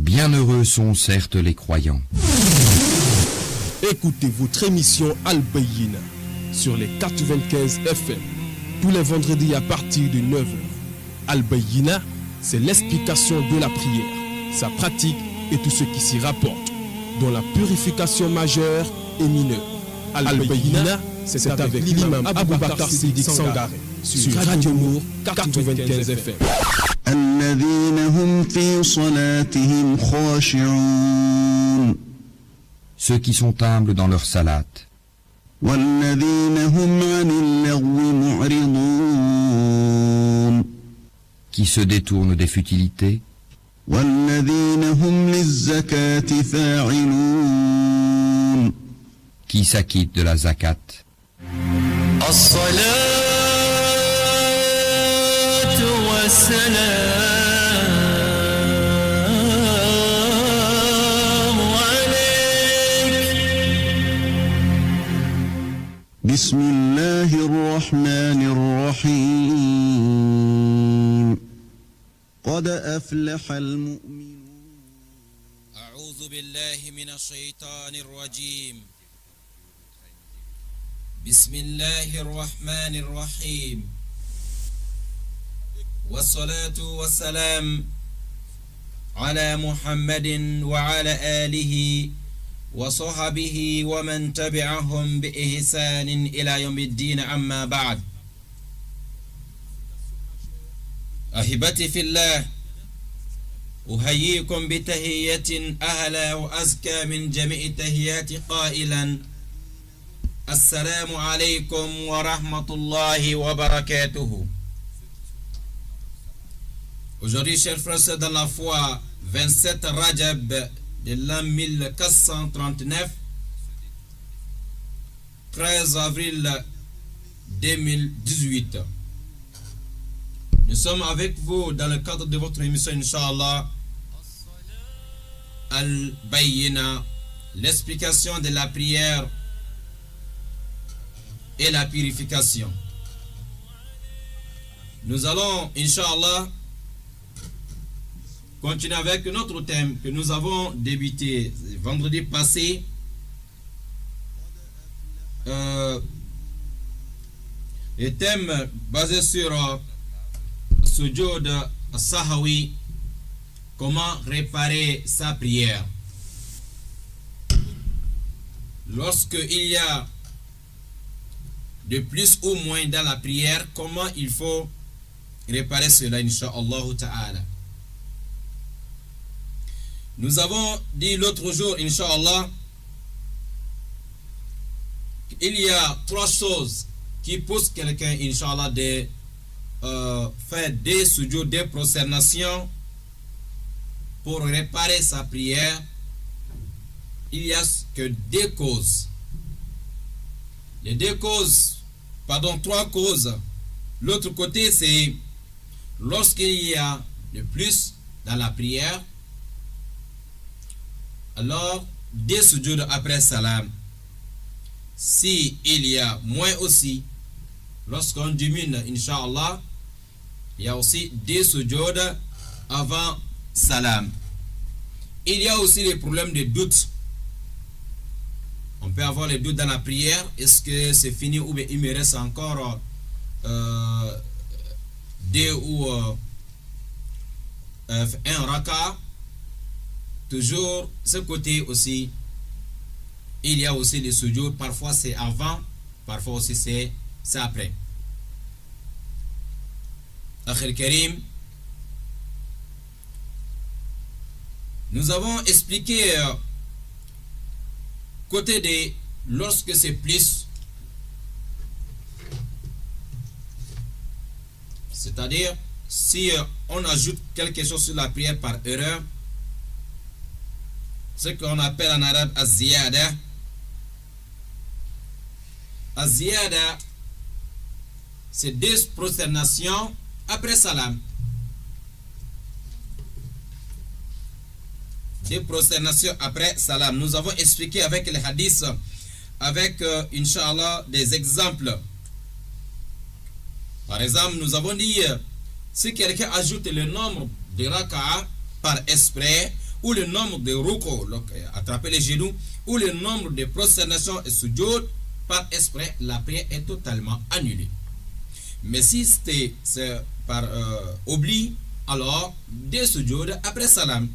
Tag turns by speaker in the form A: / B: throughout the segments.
A: Bienheureux sont certes les croyants.
B: Écoutez votre émission Al-Bayyina sur les 95 FM tous les vendredis à partir de 9h. Al-Bayyina, c'est l'explication de la prière, sa pratique et tout ce qui s'y rapporte, dont la purification majeure et mineure. Al-Bayyina, c'est avec l'imam Aboubakar Siddiq Sangaré sur Radio Nour 95 FM.
C: الذين هم في صلاتهم خاشعون
A: Ceux qui sont humbles dans leur salat,
C: والذين هم عن اللغو معرضون
A: qui se détournent des futilités,
C: والذين هم للزكاة فاعلون
A: qui s'acquittent de la zakat.
C: بسم الله الرحمن الرحيم قد أفلح المؤمنون
D: أعوذ بالله من الشيطان الرجيم بسم الله الرحمن الرحيم والصلاة والسلام على محمد وعلى آله وصحبه ومن تبعهم بإحسان إلى يوم الدين أما بعد أحبتي في الله أحييكم بتحية أهلا وأزكى من جميع التحيات قائلا السلام عليكم ورحمة الله وبركاته. Aujourd'hui, chers frères, dans la foi, 27 Rajab de l'an 1439, 13 avril 2018. Nous sommes avec vous dans le cadre de votre émission, Inch'Allah, Al-Bayyina, l'explication de la prière et la purification. Nous allons, Inch'Allah, continuer avec notre thème que nous avons débuté vendredi passé. Le thème basé sur Sujoud Sahawi, comment réparer sa prière. Lorsqu'il y a de plus ou moins dans la prière, comment il faut réparer cela, Inch'Allah Ta'ala. Nous avons dit l'autre jour, Inch'Allah, qu'il y a 3 choses qui poussent quelqu'un, Inch'Allah, de faire des sujouds, des prosternations pour réparer sa prière. Il y a que 2 causes. Les 3 causes. L'autre côté, c'est lorsqu'il y a de plus dans la prière, alors 2 sujouds après salam. Si il y a moins aussi, lorsqu'on diminue, Inch'Allah, il y a aussi 2 sujouds avant salam. Il y a aussi les problèmes de doute. On peut avoir les doutes dans la prière. Est-ce que c'est fini ou bien il me reste encore 2 ou 1 raka? Toujours ce côté aussi, il y a aussi les sujouds. Parfois c'est avant, parfois aussi c'est après. Akhil Karim, nous avons expliqué côté de lorsque c'est plus, c'est-à-dire si on ajoute quelque chose sur la prière par erreur, ce qu'on appelle en arabe az-ziyada. Az-ziyada, c'est 2 prosternations après salam. 2 prosternations après salam. Nous avons expliqué avec les hadiths, avec Inch'Allah des exemples. Par exemple, nous avons dit si quelqu'un ajoute le nombre de raka'a par esprit ou le nombre de ruku, attraper les genoux, ou le nombre de prosternations et sujoud, par exprès, la prière est totalement annulée. Mais si c'est par oubli, alors des sujoud après salam.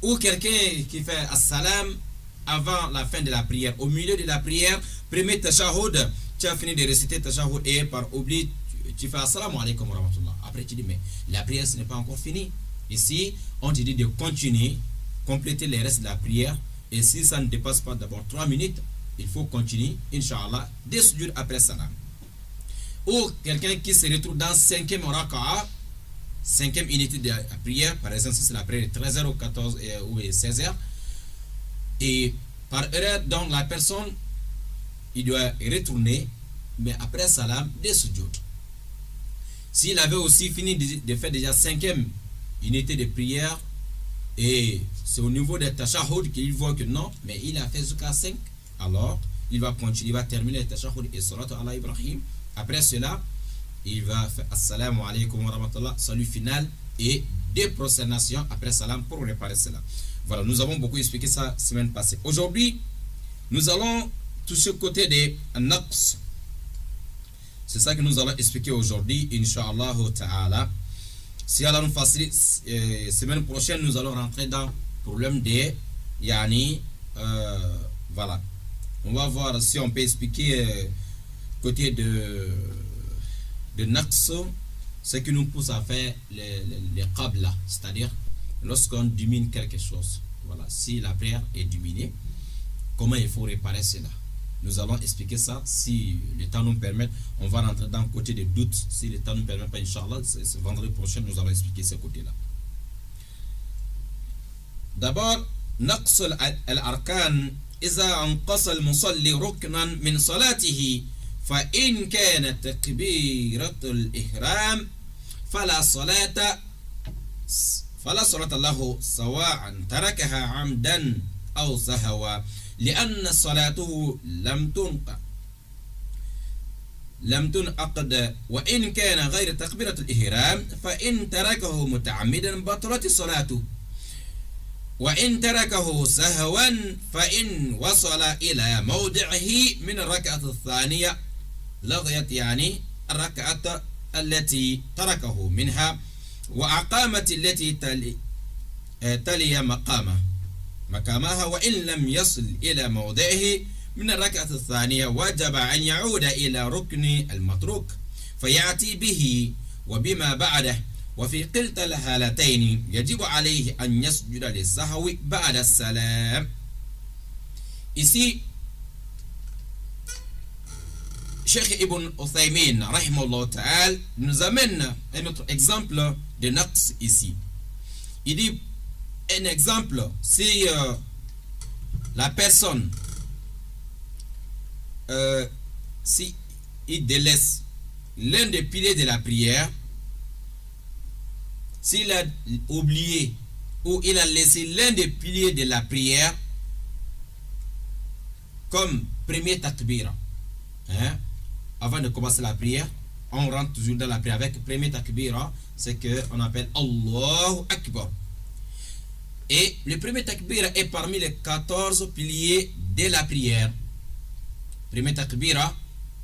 D: Ou quelqu'un qui fait as-salam avant la fin de la prière, au milieu de la prière, premier tashahhud, tu as fini de réciter tashahhud et par oubli, tu fais assalamu alaikum wa rahmatullah. Après tu dis, mais la prière ce n'est pas encore fini. Ici, on te dit de continuer, compléter les restes de la prière. Et si ça ne dépasse pas d'abord 3 minutes, il faut continuer, Inch'Allah, des sujoud après salam. Ou quelqu'un qui se retrouve dans 5e raka'a, 5e unité de la prière, par exemple, si c'est la prière de 13h ou 14 ou 16h, et par erreur, donc la personne, il doit retourner, mais après salam, des sujoud. S'il avait aussi fini de faire déjà 5e unité de prière, et c'est au niveau des tashahhud qu'il voit que non, mais il a fait jusqu'à 5, alors il va continuer, il va terminer les tashahhud et salatu ala Ibrahim. Après cela, il va faire assalamu alaikum wa rahmatullah, salut final et des prosternations après salam pour réparer cela. Voilà, nous avons beaucoup expliqué ça la semaine passée. Aujourd'hui, nous allons toucher le côté des naqs. C'est ça que nous allons expliquer aujourd'hui, Inch'Allah ta'ala. Si Allah nous facilite, semaine prochaine, nous allons rentrer dans le problème des yani. Voilà. On va voir si on peut expliquer côté de naqs, ce qui nous pousse à faire les qabla, c'est-à-dire lorsqu'on diminue quelque chose. Voilà. Si la prière est diminuée, comment il faut réparer cela? Nous allons expliquer ça si le temps nous permet. On va rentrer dans le côté des doutes. Si le temps nous permet pas, Inch'Allah, c'est vendredi prochain, nous allons expliquer ce côté-là. D'abord, naqs al-arkan, إذا انقص المصلي ركنا من صلاته فإن كانت تكبيرة الإحرام فلا صلاة له سواء تركها عمدا أو سهوا لأن صلاته لم تنعقد وإن كان غير تكبيرة الإحرام فإن تركه متعمدا بطلت صلاته وإن تركه سهوا فإن وصل إلى موضعه من الركعة الثانية لغيت يعني الركعة التي تركه منها وأقامت التي تلي مقامها وإن لم يصل إلى موضعه من الركعة الثانية وجب أن يعود إلى ركن المتروك فيأتي به وبما بعده وفي كلتا الحالتين يجب عليه أن يسجد للسهو بعد السلام. Ici, Cheikh Ibn Uthaymin rahimahullah ta'ala nous amène un autre exemple de naqs ici. Il dit un exemple, si la personne si il délaisse l'un des piliers de la prière, s'il a oublié ou il a laissé l'un des piliers de la prière comme premier takbira, hein? Avant de commencer la prière, on rentre toujours dans la prière avec premier takbira, c'est que on appelle Allahu Akbar. Et le premier takbira est parmi les 14 piliers de la prière. Premier takbira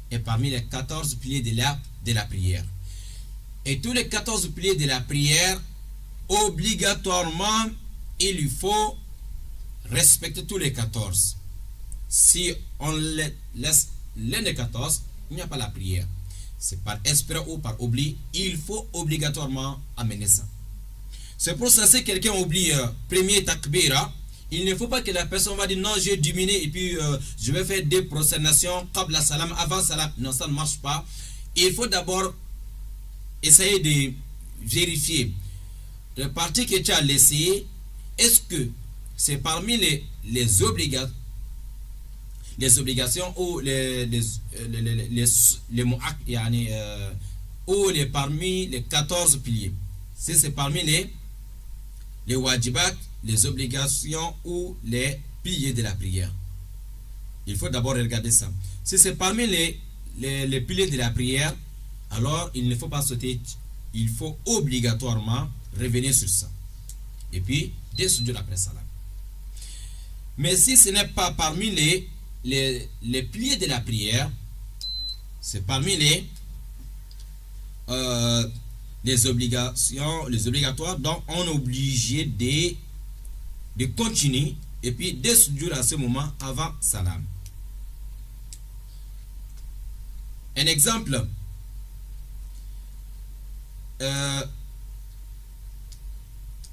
D: est parmi les 14 piliers de la prière. Et tous les 14 piliers de la prière, obligatoirement, il lui faut respecter tous les 14. Si on laisse l'un des 14, il n'y a pas la prière. C'est par esprit ou par oubli, il faut obligatoirement amener ça. C'est pour ça que si quelqu'un oublie premier takbira, il ne faut pas que la personne va dire non, j'ai diminué et puis je vais faire des prosternations qabla salam, avant salam. Non, ça ne marche pas. Il faut d'abord essayer de vérifier le parti que tu as laissé, est-ce que c'est parmi les obligations ou ou parmi les 14 piliers. Si c'est parmi les wajibat, les obligations ou les piliers de la prière. Il faut d'abord regarder ça. Si c'est parmi les piliers de la prière, alors il ne faut pas sauter, il faut obligatoirement revenir sur ça. et puis des sujouds après salam. Mais si ce n'est pas parmi les piliers de la prière, c'est parmi les obligations, les obligatoires, donc on est obligé de continuer et puis de sujouds à ce moment avant salam. Un exemple,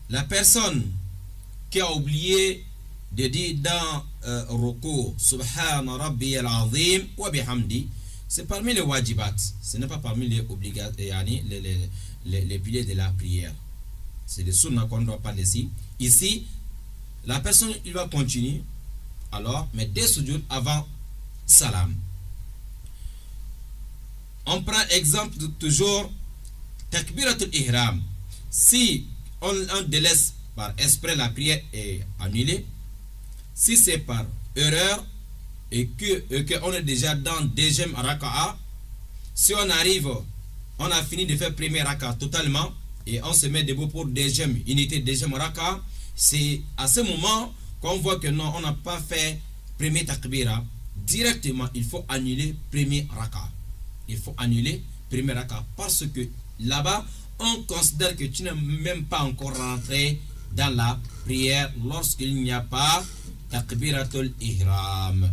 D: la personne qui a oublié de dire dans Ruku Subhana Rabbi al-Azim wa bihamdi, c'est parmi les wajibat, ce n'est pas parmi les les piliers de la prière. C'est le sunnah qu'on doit parler ici. Ici, la personne il va continuer, alors, mais des sujud avant salam. On prend exemple toujours Takbiratul Ihram. Si on délaisse par esprit, la prière est annulée. Si c'est par erreur et que on est déjà dans deuxième raka'a, si on arrive, on a fini de faire premier raka'a totalement et on se met debout pour deuxième unité, deuxième raka'a, c'est à ce moment qu'on voit que non, on n'a pas fait premier takbira. Directement, il faut annuler premier raka'a. Il faut annuler premier raka'a parce que là-bas, on considère que tu n'es même pas encore rentré dans la prière lorsqu'il n'y a pas takbiratul ihram.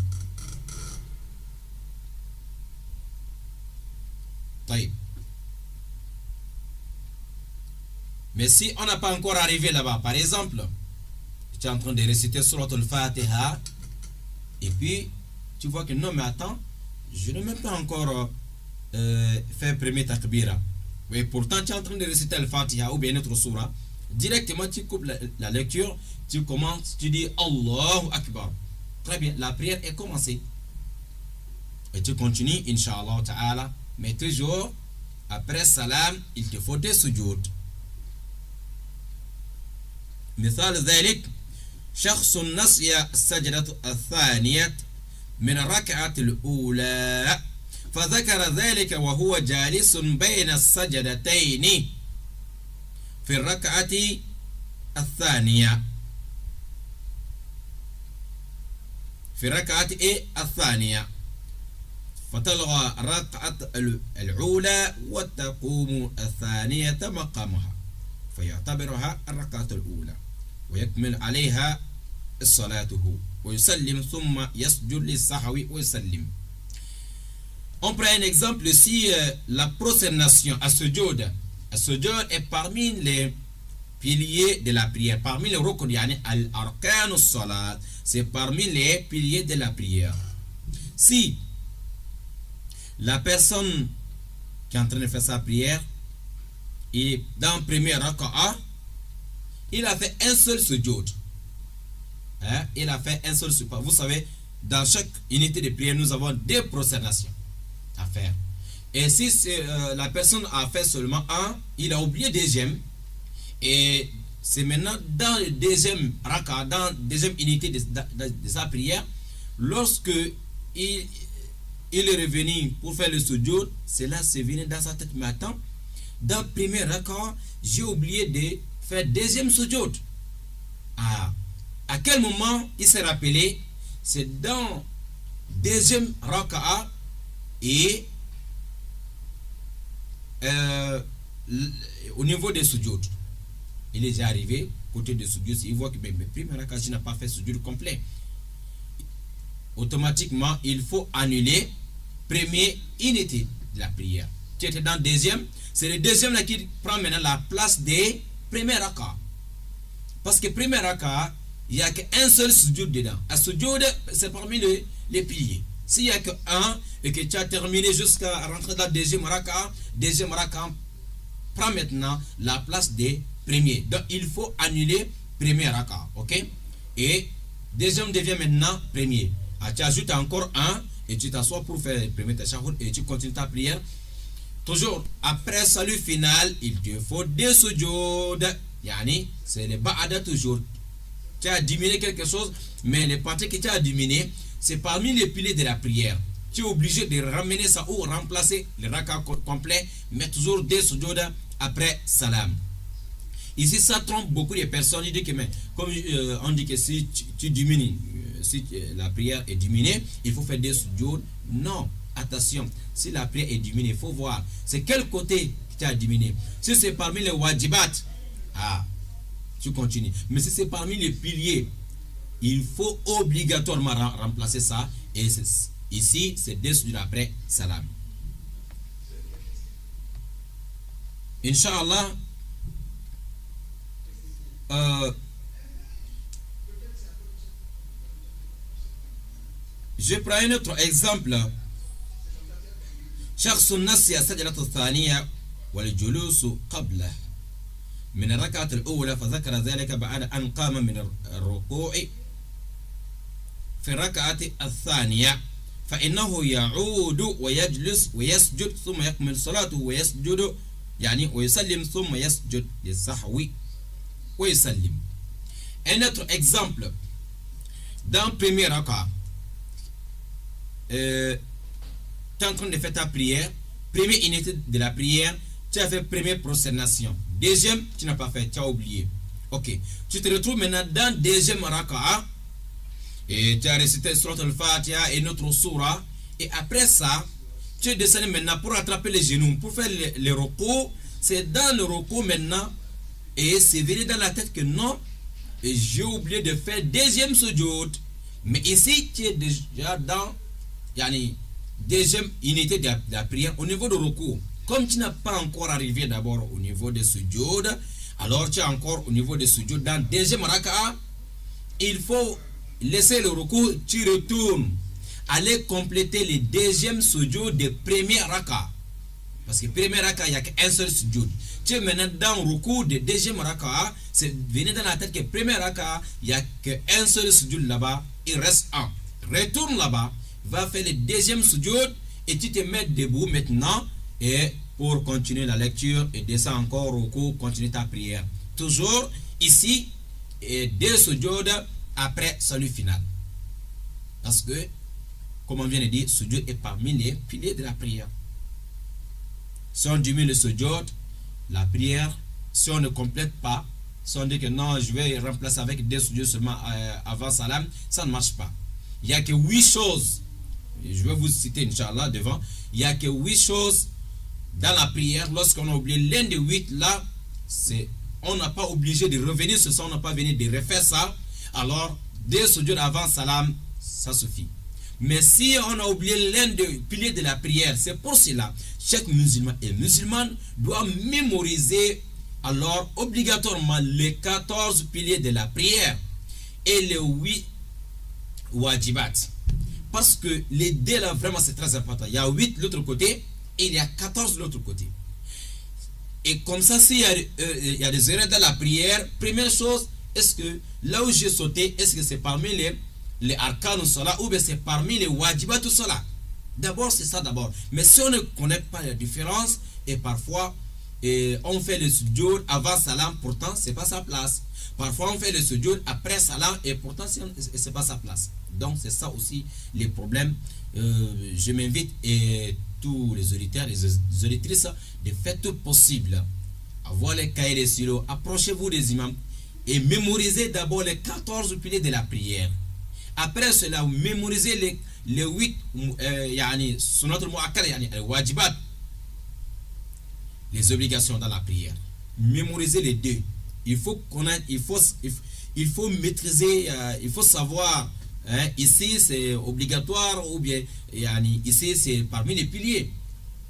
D: Mais si on n'a pas encore arrivé là-bas, par exemple, tu es en train de réciter Suratul Fatiha et puis tu vois que non mais attends, je n'ai même pas encore fait premier takbira. Mais pourtant tu es en train de réciter le Fatiha ou bien une autre surah. Directement tu coupes la lecture, tu commences, tu dis Allahu Akbar. Très bien, la prière est commencée. Et tu continues, Inch'Allah Ta'ala. Mais toujours, après salam, il te faut des sujoud. مثال ذلك شخص نسي السجدة الثانية من الركعة الأولى فذكر ذلك وهو جالس بين السجدتين في الركعة الثانية الثانية فتلغى الركعة الأولى وتقوم الثانية مقامها فيعتبرها الركعة الأولى ويكمل عليها صلاته ويسلم ثم يسجد للسهو ويسلم. On prend un exemple ici, la prosternation à sujoud. Sujoud est parmi les piliers de la prière, parmi les rukn, yani al-arkanus salat, c'est parmi les piliers de la prière. Si la personne qui est en train de faire sa prière et dans le premier raka'a, il a fait un seul sujoud. Il a fait un seul sujoud. Vous savez, dans chaque unité de prière, nous avons deux prosternations à faire. Et si la personne a fait seulement un, il a oublié deuxième. Et c'est maintenant dans le deuxième raka'a, dans la deuxième unité de sa prière, lorsque il est revenu pour faire le sujoud, cela s'est venu dans sa tête. Mais attends, dans le premier raka'a, j'ai oublié de faire deuxième sujoud. À quel moment il s'est rappelé? C'est dans deuxième raka'a et au niveau des sujoud. Il est déjà arrivé côté de sujoud, il voit que le premier raka'a, je n'ai pas fait sujoud complet. Automatiquement, il faut annuler première unité de la prière. Tu étais dans deuxième, c'est le deuxième là qui prend maintenant la place des premiers raka'a. Parce que premier raka'a, il n'y a qu'un seul sujoud dedans. Un sujoud, c'est parmi les piliers. S'il n'y a qu'un et que tu as terminé jusqu'à rentrer dans le deuxième raka'a prend maintenant la place des premiers. Donc il faut annuler premier raka'a. Ok? Et deuxième devient maintenant premier. Tu ajoutes encore un et tu t'assois pour faire le premier tashahhud et tu continues ta prière. Toujours après salut final, il te faut des sujoud. Yani, c'est le ba'ada toujours. Tu as diminué quelque chose, mais les parties que tu as diminué, c'est parmi les piliers de la prière. Tu es obligé de ramener ça ou remplacer le raka'a complet, mais toujours des sujoud après salam. Ici, ça trompe beaucoup de personnes. Ils disent que, mais, comme on dit que si tu diminues, si la prière est diminuée, il faut faire des sujoud. Non, attention, si la prière est diminuée, il faut voir c'est quel côté qui t'a diminué. Si c'est parmi les wajibat, tu continues. Mais si c'est parmi les piliers, il faut obligatoirement remplacer ça. Et ici, c'est des sujoud après salam. Inch'Allah, je prends un autre exemple. شخص نسي السجدة الثانية والجلوس قبله من الركعة الأولى فذكر ذلك بعد أن قام من الركوع في الركعة الثانية فإنه يعود ويجلس ويسجد ثم يكمل صلاته ويسجد يعني ويسلم ثم يسجد للسهو ويسلم. Un autre exemple, dans le premier raka, tu es en train de faire ta prière, première unité de la prière, tu as fait première prosternation, deuxième, tu n'as pas fait, tu as oublié. Ok, tu te retrouves maintenant dans deuxième raka et tu as récité Surat al-Fatiha et notre surah, et après ça, tu es descendu maintenant pour attraper les genoux, pour faire le recours. C'est dans le recours maintenant, et c'est venu dans la tête que non, j'ai oublié de faire deuxième sujoud. Mais ici, tu es déjà dans deuxième unité de la prière au niveau de recours. Comme tu n'as pas encore arrivé d'abord au niveau de sujoud, alors tu es encore au niveau de sujoud dans deuxième raka'a. Il faut laisser le recours, tu retournes, aller compléter le deuxième sujoud de premier raka'a. Parce que premier raka'a, il n'y a qu'un seul sujoud. Tu es maintenant dans le recours de deuxième raka'a, c'est venu dans la tête que premier raka'a, il n'y a qu'un seul sujoud là-bas, il reste un. Retourne là-bas, va faire le deuxième sujoud et tu te mets debout maintenant et pour continuer la lecture et descends encore au recours, continue ta prière. Toujours ici, et deux sujoud après salut final. Parce que, comme on vient de dire, sujoud est parmi les piliers de la prière. Si on diminue le sujoud, la prière, si on ne complète pas, si on dit que non, je vais remplacer avec des sujoud seulement avant salam, ça ne marche pas. Il n'y a que 8 choses, je vais vous citer Inch'Allah devant, il n'y a que 8 choses dans la prière. Lorsqu'on a oublié l'un des 8 là, on n'a pas obligé de revenir sur ça, on n'a pas venu de refaire ça. Alors, des sujoud avant salam, ça suffit. Mais si on a oublié l'un des piliers de la prière, c'est pour cela, chaque musulman et musulmane doit mémoriser alors obligatoirement les 14 piliers de la prière et les 8 wajibat. Parce que les deux là, vraiment c'est très important. Il y a 8 de l'autre côté et il y a 14 de l'autre côté. Et comme ça, s'il y a des erreurs dans la prière, première chose, est-ce que là où j'ai sauté, est-ce que c'est parmi les arcanes ou salat ou bien c'est parmi les wajibat ou salat? D'abord, c'est ça d'abord. Mais si on ne connaît pas la différence, et parfois, on fait le sujoud avant salam, pourtant, c'est pas sa place. Parfois, on fait le sujoud après salam, et pourtant, c'est pas sa place. Donc, c'est ça aussi les problèmes. Je m'invite et tous les auditeurs, les auditrices, de faire tout possible. Avoir les cahiers de stylo, approchez-vous des imams et mémorisez d'abord les 14 piliers de la prière. Après cela, mémorisez les 8 sunatul muakkada, les wajibat, les obligations dans la prière. Mémorisez les deux. Il faut connaître, il faut maîtriser, il faut savoir. Ici c'est obligatoire ou bien ici c'est parmi les piliers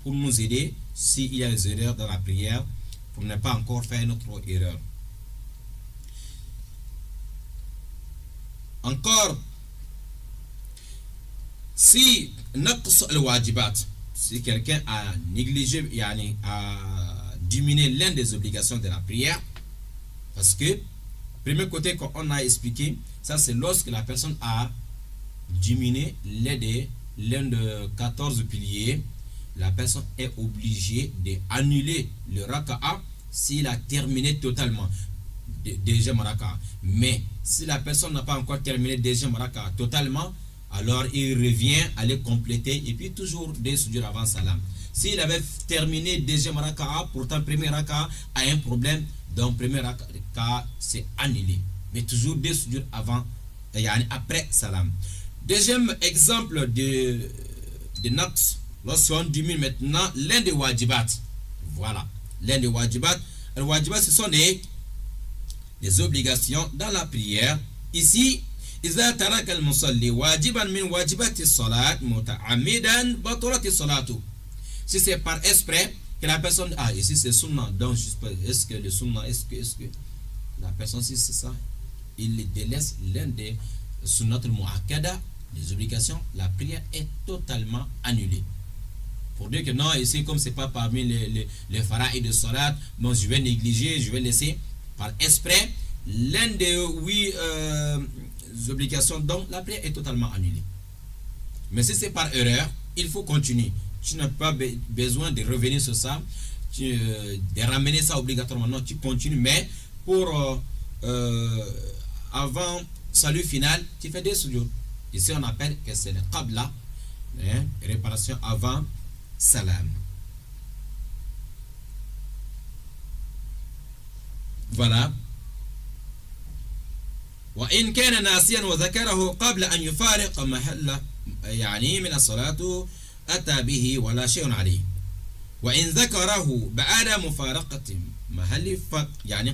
D: pour nous aider s'il y a des erreurs dans la prière, pour ne pas encore faire notre erreur. Encore, si le wajibat, si quelqu'un a négligé, a diminué l'un des obligations de la prière, parce que premier côté qu'on a expliqué, ça c'est lorsque la personne a diminué l'un de 14 piliers, la personne est obligée d'annuler le raka'a s'il a terminé totalement deuxième raka'a. Mais si la personne n'a pas encore terminé deuxième raka'a totalement, alors il revient à les compléter et puis toujours des sujoud avant salam. S'il avait terminé deuxième raka'a, pourtant premier raka'a a un problème, Donc, premier cas, c'est annulé. Mais toujours deux sujoud avant, après salam. Deuxième exemple de naqs, lorsqu'on diminue maintenant l'un des wajibat. Voilà, l'un des wajibat. Les wajibat, ce sont des obligations dans la prière. Ici, إذا ترك المصلي واجبا من واجبات الصلاة متعمدا بطلت صلاته. Si c'est par exprès que la personne ici c'est sunna, donc est-ce que le sunna, est-ce que la personne, si c'est ça, il délaisse l'un des sunnat al-mu'akkada, les obligations, la prière est totalement annulée. Pour dire que non, ici comme c'est pas parmi les fara'id de salat, bon je vais négliger, je vais laisser par exprès l'un des obligations, donc la prière est totalement annulée. Mais si c'est par erreur, il faut continuer. Tu n'as pas besoin de revenir sur ça, de ramener ça obligatoirement. Non, tu continues, mais pour avant salut final, tu fais des sujoud. Ici on appelle que c'est le qabla, réparation avant salam. Voilà. وإن كان ناسيا وذكره قبل أن يفارق محل من الصلاة أتى به ولا شيء عليه. وإن ذكره بعد مفارقة محل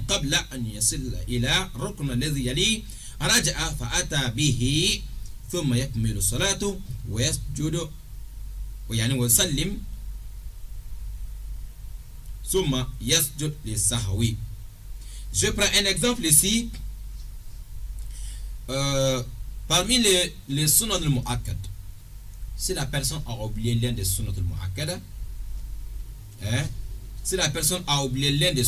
D: قبل أن يصل إلى الركن الذي يليه رجع فأتى به ثم يكمل الصلاة ويسجد ويسلم ثم يسجد للسهو. Je prends un exemple ici. Parmi les sunnat al-mu'akkad, si la personne a oublié l'un des sunnat al-mu'akkad, si la personne a oublié l'un des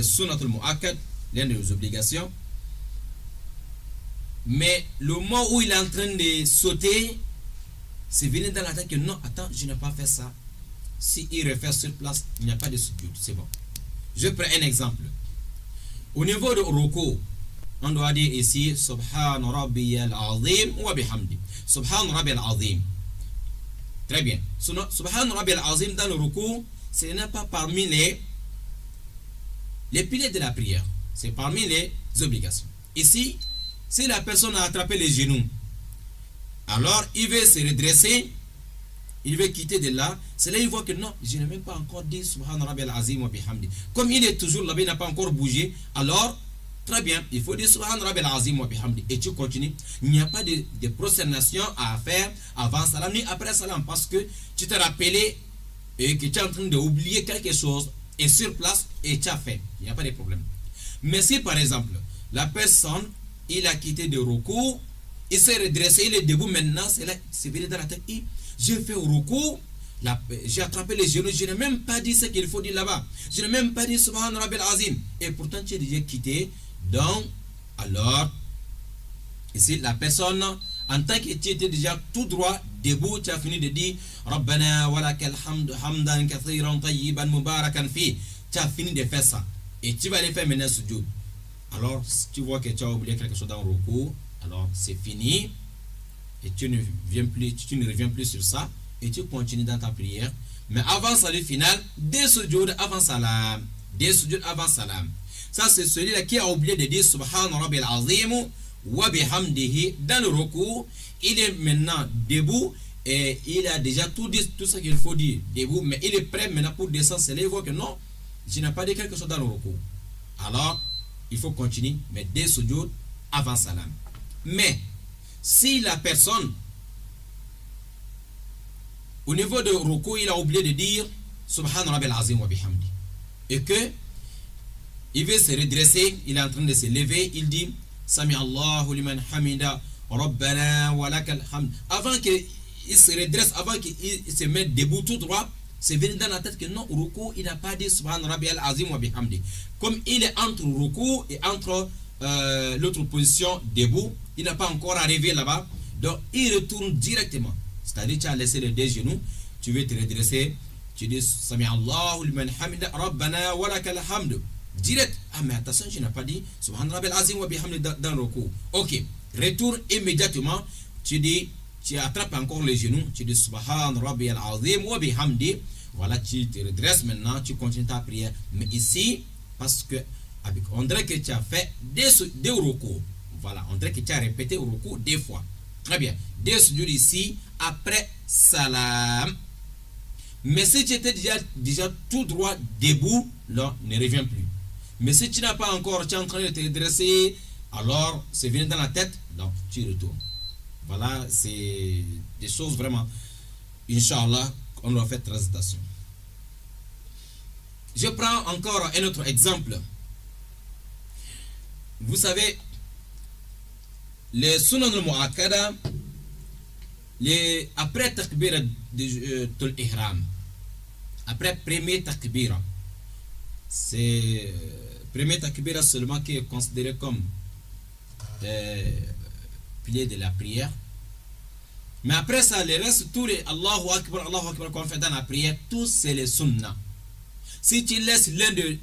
D: sunnat al-mu'akkad, l'un des obligations, mais le moment où il est en train de sauter, c'est venu dans la tête que non, attends, je n'ai pas fait ça. Si il refait sur place, il n'y a pas de sujoud, c'est bon. Je prends un exemple. Au niveau de Ruku, on doit dire ici Subhan Rabbiyal Azim wa bihamdi. Subhan Rabbiyal Azim. Très bien. Subhan Rabbiyal Azim dans le Ruku, ce n'est pas parmi les piliers de la prière. C'est parmi les obligations. Ici, si la personne a attrapé les genoux, alors il veut se redresser, il veut quitter de là. C'est là il voit que non, je n'ai même pas encore dit Subhan Rabbiyal Azim wa bihamdi. Comme il est toujours là-bas, il n'a pas encore bougé, alors très bien, il faut dire Subhan Rabbiyal Azim wa bihamdi et tu continues. Il n'y a pas de prosternation à faire avant salam ni après salam parce que tu t'es rappelé et que tu es en train d'oublier quelque chose et sur place et tu as fait. Il n'y a pas de problème. Mais si par exemple, la personne, il a quitté de Ruku, il s'est redressé, il est debout maintenant, c'est là, c'est venu dans la tête. J'ai fait Ruku, j'ai attrapé les genoux, je n'ai même pas dit ce qu'il faut dire là-bas. Je n'ai même pas dit Subhan Rabbiyal Azim. Et pourtant tu es déjà quitté. Donc, alors, ici, la personne, en tant que tu étais déjà tout droit, debout, tu as fini de dire Rabbana walakal hamd hamdan kathiran tayyiban mubarakan fi. Tu as fini de faire ça. Et tu vas aller faire maintenant sujoud. Alors, si tu vois que tu as oublié quelque chose dans le Ruku, alors c'est fini. Et tu ne reviens plus sur ça. Et tu continues dans ta prière. Mais avant salut final, des sujoud avant salam. Des sujoud avant salam. Ça, c'est celui-là qui a oublié de dire Subhan Rabbiyal Azim wa bihamdihi dans le Ruku. Il est maintenant debout et il a déjà tout dit, tout ce qu'il faut dire debout, mais il est prêt maintenant pour descendre. C'est là il voit que non, je n'ai pas dit quelque chose dans le Ruku. Alors, il faut continuer, mais des sujoud avant salam. Mais, si la personne, au niveau de Ruku, il a oublié de dire Subhan Rabbiyal Azim wa bihamdi et que il veut se redresser, il est en train de se lever, il dit Sami Allahu liman hamida Rabbana wa lakal hamd. Avant qu'il se redresse, avant qu'il se mette debout tout droit, c'est venu dans la tête que non, Ruku, il n'a pas dit Subhan Rabbiyal Azim wa bihamdi. Comme il est entre Ruku et entre l'autre position debout, il n'a pas encore arrivé là-bas, donc il retourne directement. C'est-à-dire tu as laissé les deux genoux, tu veux te redresser, tu dis Sami Allahu liman hamida Rabbana wa lakal hamd. Direct. Ah mais attention, je n'ai pas dit Subhan Rabbiyal Azim wa bihamdi dans le Ruku. Ok, retourne immédiatement, tu dis, tu attrapes encore les genoux, tu dis Subhan Rabbiyal Azim wa bihamdi Voilà, tu te redresses maintenant, tu continues ta prière. Mais ici, parce que on dirait que tu as fait des recours. Voilà, on dirait que tu as répété recours 2 fois. Très bien. 2 sujoud ici, après salam. Mais si tu étais déjà tout droit debout, là, ne reviens plus. Mais si tu n'as pas encore, tu es en train de te redresser, alors c'est venu dans la tête, donc tu retournes. Voilà, c'est des choses vraiment, Inch'Allah, on doit faire très attention. Je prends encore un autre exemple. Vous savez, les sunan al-mu'akkada, après takbira tul ihram, après premier takbira, c'est premier takbira seulement qui est considéré comme pilier de la prière. Mais après ça, le reste, tous les Allahu Akbar qu'on fait dans la prière, tous c'est les sunnah. Si tu laisses l'un de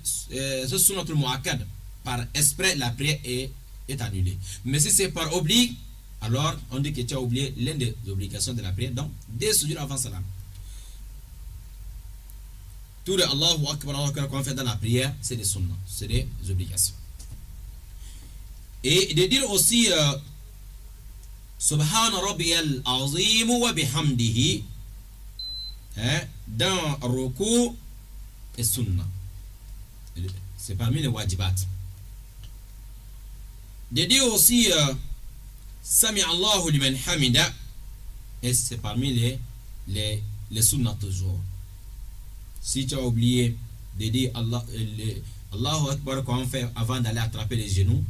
D: ce sunnatul mu'akkad par esprit, la prière est annulée. Mais si c'est par oubli, alors on dit que tu as oublié l'une des obligations de la prière. Donc, dès sujoud avant salam. Tous les Allahu Akbar qu'on fait dans la prière, c'est des sunnah, c'est des obligations. Et de dire aussi Subhana Rabbiyal Azim wa bihamdihi dans Ruku et Sunnah. C'est parmi les wajibat. De dire aussi Sami Allahu liman hamida, et c'est parmi les sunnah toujours. Si tu as oublié de dire Allahu Akbar qu'on fait avant d'aller attraper les genoux,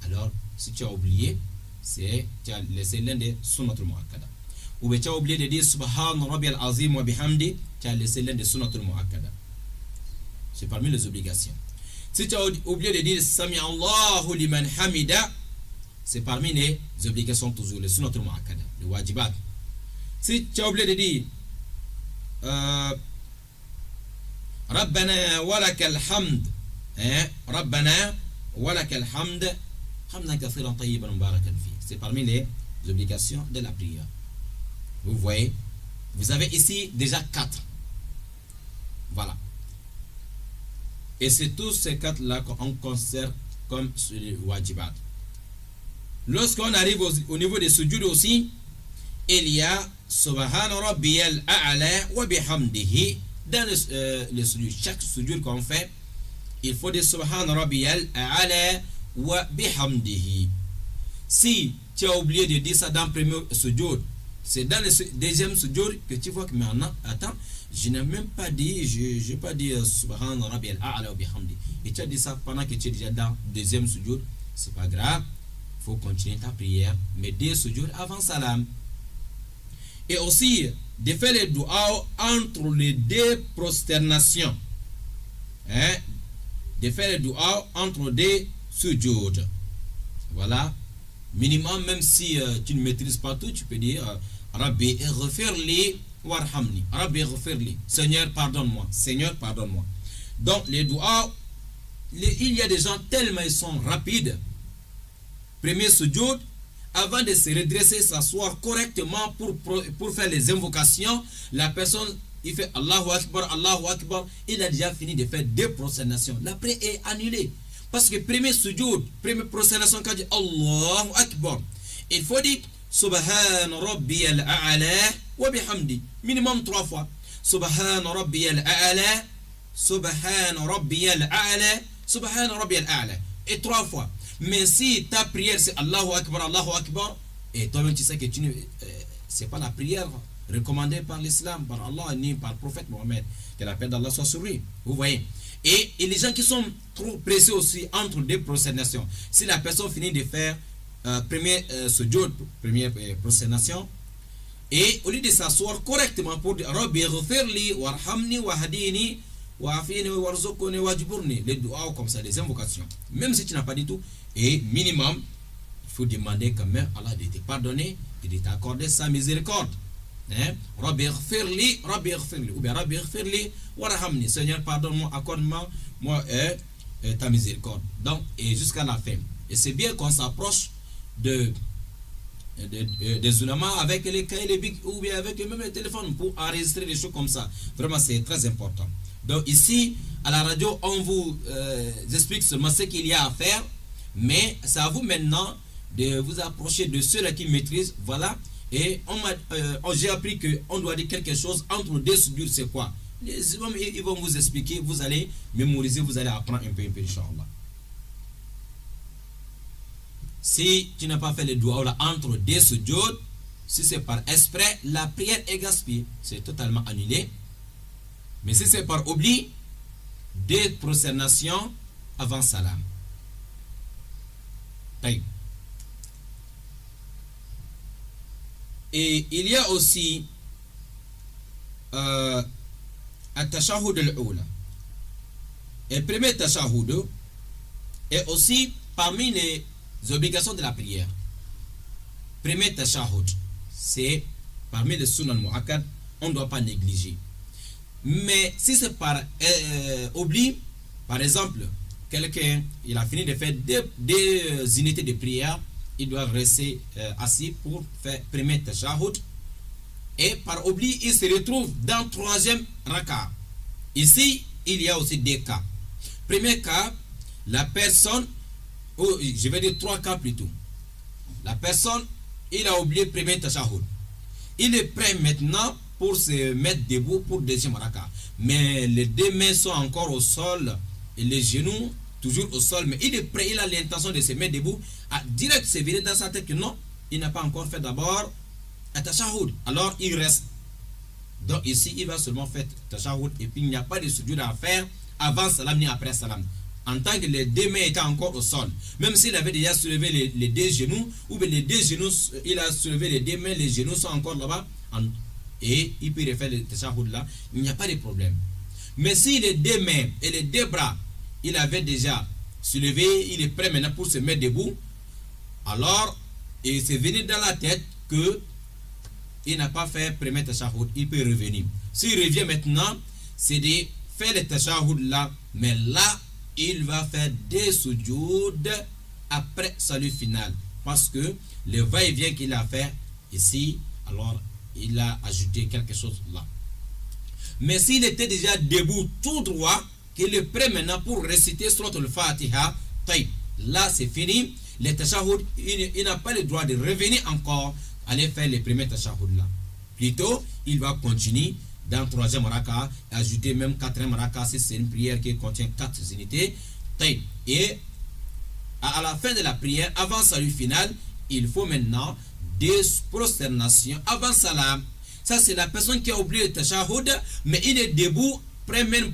D: alors si tu as oublié, tu as laissé l'un des sunnatul mu'akkada. Ou bien tu as oublié de dire Subhana Rabbiyal Azim wa bihamdi, tu as laissé l'un des sunnatul mu'akkada. C'est parmi les obligations. Si tu as oublié de dire Sami Allahu liman hamida, c'est parmi les obligations toujours, les sunnatul mu'akkada, les wajibat. Si tu as oublié de dire Rabbana walakal hamd, Rabbana walakal hamd, c'est parmi les obligations de la prière. Vous voyez, vous avez ici déjà 4. Voilà. Et c'est tous ces 4-là qu'on considère comme les wajibat. Lorsqu'on arrive au niveau des sujoud aussi, il y a Subhana Rabbiyal A'la wa bihamdihi. Dans le sujoud, chaque sujoud qu'on fait, il faut dire Subhana Rabbiyal A'la wa bihamdihi. Si tu as oublié de dire ça dans le premier sujoud, c'est dans le deuxième sujoud que tu vois que maintenant, attends, je n'ai même pas dit, je n'ai pas dit Subhana Rabbiyal A'la wa bihamdihi. Et tu as dit ça pendant que tu es déjà dans le deuxième sujoud, c'est pas grave, il faut continuer ta prière, mais 2 sujoud avant salam. Et aussi, de faire les doigts entre les 2 prosternations. De faire les doigts entre 2 sujoud. Voilà. Minimum, même si tu ne maîtrises pas tout, tu peux dire Rabbi ighfirli warhamni. Rabbi ighfirli. Seigneur, pardonne-moi. Seigneur, pardonne-moi. Donc, les doigts, il y a des gens tellement ils sont rapides. Premier sujoud, avant de se redresser, s'asseoir correctement pour faire les invocations, la personne, il fait Allahu Akbar, il a déjà fini de faire 2 prosternations. La prière est annulée. Parce que premier sujoud, première prosternation, quand dit Allahu Akbar, il faut dire Subhana Rabbiyal A'la wa bihamdi. Minimum 3 fois. Subhana Rabbiyal A'la, Subhana Rabbiyal A'la, Subhana Rabbiyal A'la. Et 3 fois. Mais si ta prière c'est Allahu Akbar, et toi-même tu sais que c'est pas la prière recommandée par l'islam, par Allah, ni par le prophète Mohammed, que la paix d'Allah soit sur lui. Vous voyez. Et les gens qui sont trop pressés aussi entre 2 prosternations, si la personne finit de faire premier sujoud, première prosternation, et au lieu de s'asseoir correctement pour dire Rabbi ighfirli warhamni wahdini wa'afini warzuqni wajburni, les doigts comme ça, les invocations, même si tu n'as pas dit tout, et minimum, il faut demander quand même à Allah de te pardonner et de t'accorder sa miséricorde. Rabbi ighfirli, ou bien Rabbi ighfirli warhamni, Seigneur pardonne-moi, accorde-moi ta miséricorde. Donc, et jusqu'à la fin. Et c'est bien qu'on s'approche de des ulémas avec les cahiers, les bics ou bien avec même les téléphones pour enregistrer des choses comme ça. Vraiment, c'est très important. Donc ici, à la radio, on vous explique seulement ce qu'il y a à faire, mais c'est à vous maintenant de vous approcher de ceux-là qui maîtrisent. Voilà. Et j'ai appris qu'on doit dire quelque chose entre deux soudures, c'est quoi? Ils vont vous expliquer, vous allez mémoriser, vous allez apprendre un peu, Inch'Allah. Si tu n'as pas fait le doigt là entre deux soudures, si c'est par exprès, la prière est gaspillée. C'est totalement annulé. Mais si c'est par oubli, deux prosternations avant salam. Et il y a aussi at-tashahhud al-ula. Et le premier tashahhud est aussi parmi les obligations de la prière. Premier tashahhud, c'est parmi les sunan mu'akkad, on ne doit pas négliger. Mais si c'est par oubli, par exemple, quelqu'un il a fini de faire deux unités de prière, il doit rester assis pour faire premier tashahhud, et par oubli il se retrouve dans troisième raka. Ici il y a aussi deux cas. Premier cas, la personne, je vais dire trois cas plutôt. La personne, il a oublié premier tashahhud, il est prêt maintenant pour se mettre debout pour deuxième raka, mais les deux mains sont encore au sol et les genoux toujours au sol, mais il est prêt, il a l'intention de se mettre debout. Direct, c'est venu dans sa tête que non, il n'a pas encore fait d'abord tashahhud, alors il reste. Donc ici, il va seulement faire tashahhud et puis il n'y a pas de sujoud à faire avant salam ni après salam. En tant que les deux mains étaient encore au sol, même s'il avait déjà soulevé les deux genoux, ou bien les deux genoux, il a soulevé les deux mains, les genoux sont encore là-bas, et il peut refaire le tashahhud là, il n'y a pas de problème. Mais si les deux mains et les deux bras, il avait déjà soulevé, il est prêt maintenant pour se mettre debout, alors il s'est venu dans la tête que il n'a pas fait premier tashahhud, il peut revenir. S'il revient maintenant, c'est de faire le tashahhud là, mais là, il va faire des sujoud après salut final, parce que le va-et-vient qu'il a fait ici, alors il a ajouté quelque chose là. Mais s'il était déjà debout tout droit, qu'il est prêt maintenant pour réciter Surat al-Fatiha, là c'est fini, le tashahhud, il n'a pas le droit de revenir encore aller faire les premiers tashahhud là. Plutôt, il va continuer dans troisième raka, ajouter même quatrième raka, c'est une prière qui contient 4 unités. Et à la fin de la prière, avant salut final, il faut maintenant des prosternations avant salam. Ça c'est la personne qui a oublié le tashahhud, mais il est debout, prêt même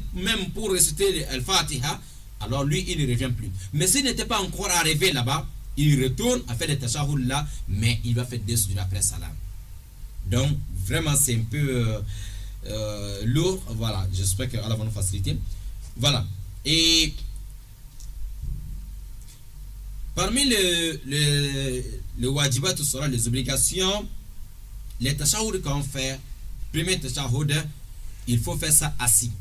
D: pour réciter al-Fatiha, alors lui il ne revient plus. Mais s'il n'était pas encore arrivé là-bas, il retourne à faire le tashahhud là, mais il va faire des sujoud après salam. Donc vraiment c'est un peu lourd. Voilà, j'espère qu'Allah va nous faciliter. Voilà. Et parmi le wajibat, tout sera les obligations, les tashahhud qu'on fait, premier tashahhud, il faut faire ça assis.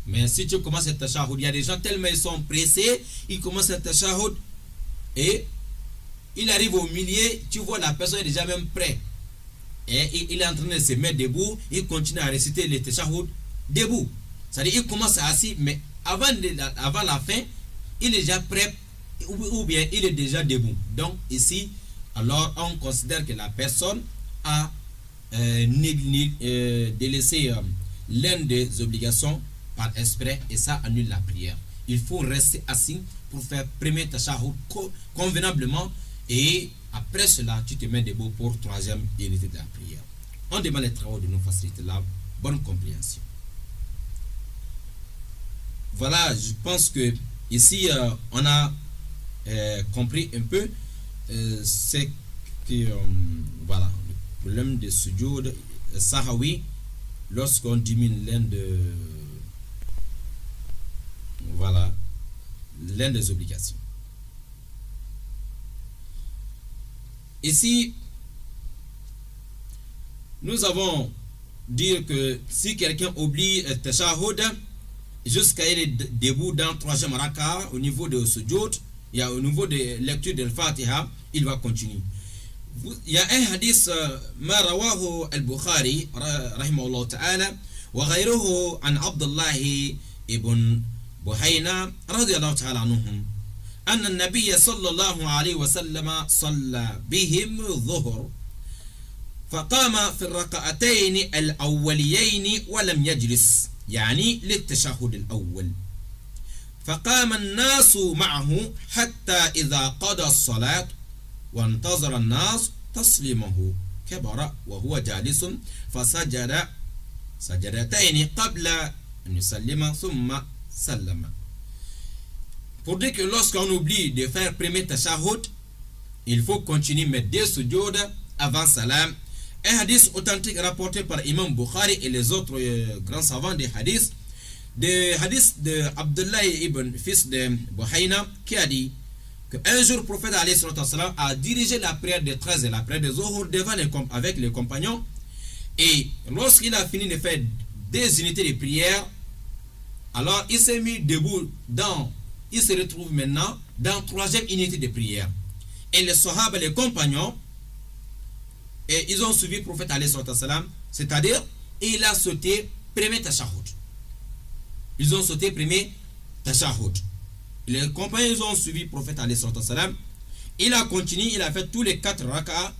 D: Mais si tu commences le tashahhud, il y a des gens tellement ils sont pressés, ils commencent le tashahhud et il arrive au milieu, tu vois la personne est déjà même prêt. Et il est en train de se mettre debout, il continue à réciter le tashahhud debout. C'est-à-dire il commence assis, mais avant la fin, il est déjà prêt ou bien il est déjà debout. Donc ici, alors on considère que la personne a délaissé l'une des obligations par exprès et ça annule la prière. Il faut rester assis pour faire premier tashahhud convenablement et après cela, tu te mets debout pour troisième unité de la prière. On demande les travaux de nous faciliter la bonne compréhension. Voilà, je pense que ici, on a compris un peu ce que, voilà, le problème de sujoud sahawi lorsqu'on diminue l'un des obligations. Ici, nous avons dit que si quelqu'un oublie le tashahhud jusqu'à il est debout dans troisième raka au niveau de sujoud, il y a au niveau de lecture de Fatiha, il va continuer. il y a un hadith ما رواه البخاري رحمه الله تعالى وغيره عن عبد الله ابن بحينا رضي الله تعالى عنهم أن النبي صلى الله عليه وسلم صلى بهم الظهر فقام في الركعتين الأوليين ولم يجلس يعني للتشهد الأول فقام الناس معه حتى إذا قضى الصلاة وانتظر الناس تسليمه كبر وهو جالس فسجد سجدتين قبل أن يسلم ثم سلم. Pour dire que lorsqu'on oublie de faire premier tashahhud, il faut continuer mettre deux sujoud avant salam. Un hadith authentique rapporté par Imam Bukhari et les autres grands savants des hadiths, de hadith de Abdullah ibn fils de Buhayna qui a dit qu'un jour le prophète a dirigé la prière de 13 et la prière de Zohur devant avec les compagnons, et lorsqu'il a fini de faire des unités de prière, alors il s'est mis debout il se retrouve maintenant dans troisième unité de prière, et les sahaba, les compagnons, et ils ont suivi le prophète c'est-à-dire il a sauté premier tashahhud. Ils ont sauté premier tashahhud. Les compagnons ils ont suivi le prophète il a continué, il a fait tous les 4 rak'ah.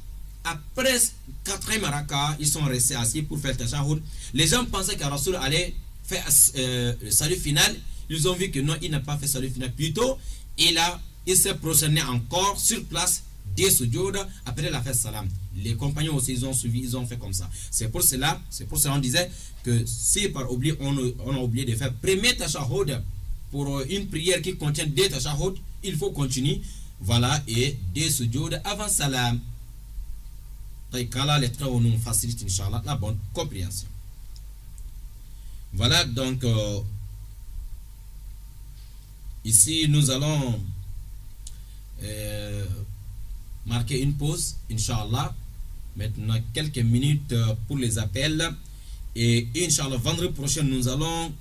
D: Après 4e rak'ah, ils sont restés assis pour faire le tashahhud. Les gens pensaient que Rasoul allait faire le salut final. Ils ont vu que non, il n'a pas fait le salut final. Plutôt, il s'est prosterné encore sur place des sujoud après la fête salam. Les compagnons aussi ils ont suivi, ils ont fait comme ça. C'est pour cela on disait que si par oubli on a oublié de faire premier tashahhud pour une prière qui contient deux tashahhud, il faut continuer, voilà, et deux sujoud avant salam. Les traits nous facilitent inchallah la bonne compréhension. Voilà, donc ici nous allons marquer une pause, Inch'Allah. Maintenant, quelques minutes pour les appels. Et Inch'Allah, vendredi prochain, nous allons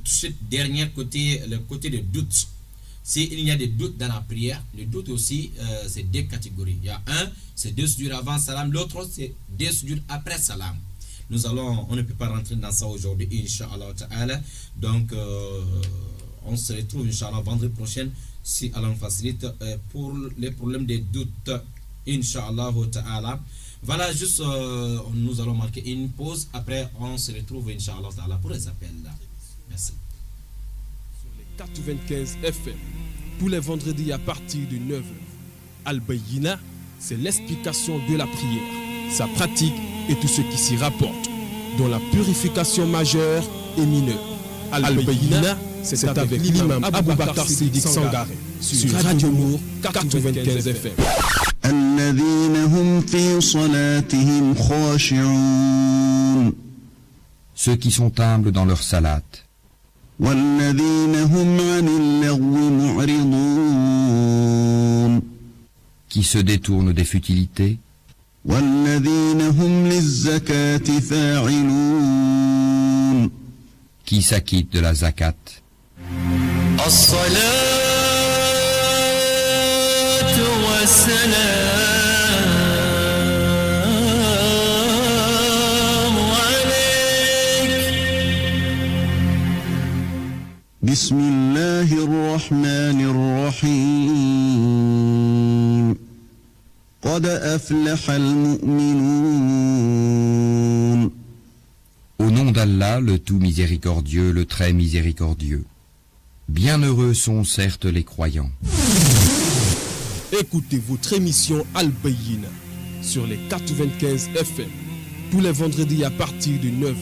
D: toucher le côté de doute. S'il y a des doutes dans la prière, le doute aussi, c'est deux catégories. Il y a un, c'est deux sujoud avant salam. L'autre, c'est deux sujoud après salam. On ne peut pas rentrer dans ça aujourd'hui, Inch'Allah ta'ala. Donc, on se retrouve, Inch'Allah, vendredi prochain, si Allah facilite, pour les problèmes des doutes, Inch'Allah ta'ala. Voilà, juste, nous allons marquer une pause. Après, on se retrouve, Inch'Allah ta'ala, pour les appels. Merci.
B: Sur les 95 FM, tous les vendredis à partir de 9h. Al-Bayyina, c'est l'explication de la prière, sa pratique et tout ce qui s'y rapporte, dont la purification majeure et mineure. Al-Bayyina, c'est avec l'imam Abou Bakr Siddiq Sangaré sur Radio Nour 95 FM.
C: الذين هم في صلاتهم خاشعون.
A: Ceux qui sont humbles dans leur salat.
C: والذين هم عن اللغو معرضون.
A: Qui se détournent des futilités.
C: والذين هم للزكاة فاعلون.
A: Qui s'acquittent de la zakat.
C: بسم الله الرحمن الرحيم قد أفلح المؤمنون.
A: Au nom d'Allah, le tout miséricordieux, le très miséricordieux. Bienheureux sont certes les croyants.
B: Écoutez votre émission Al-Bayyina sur les 95 FM tous les vendredis à partir de 9h.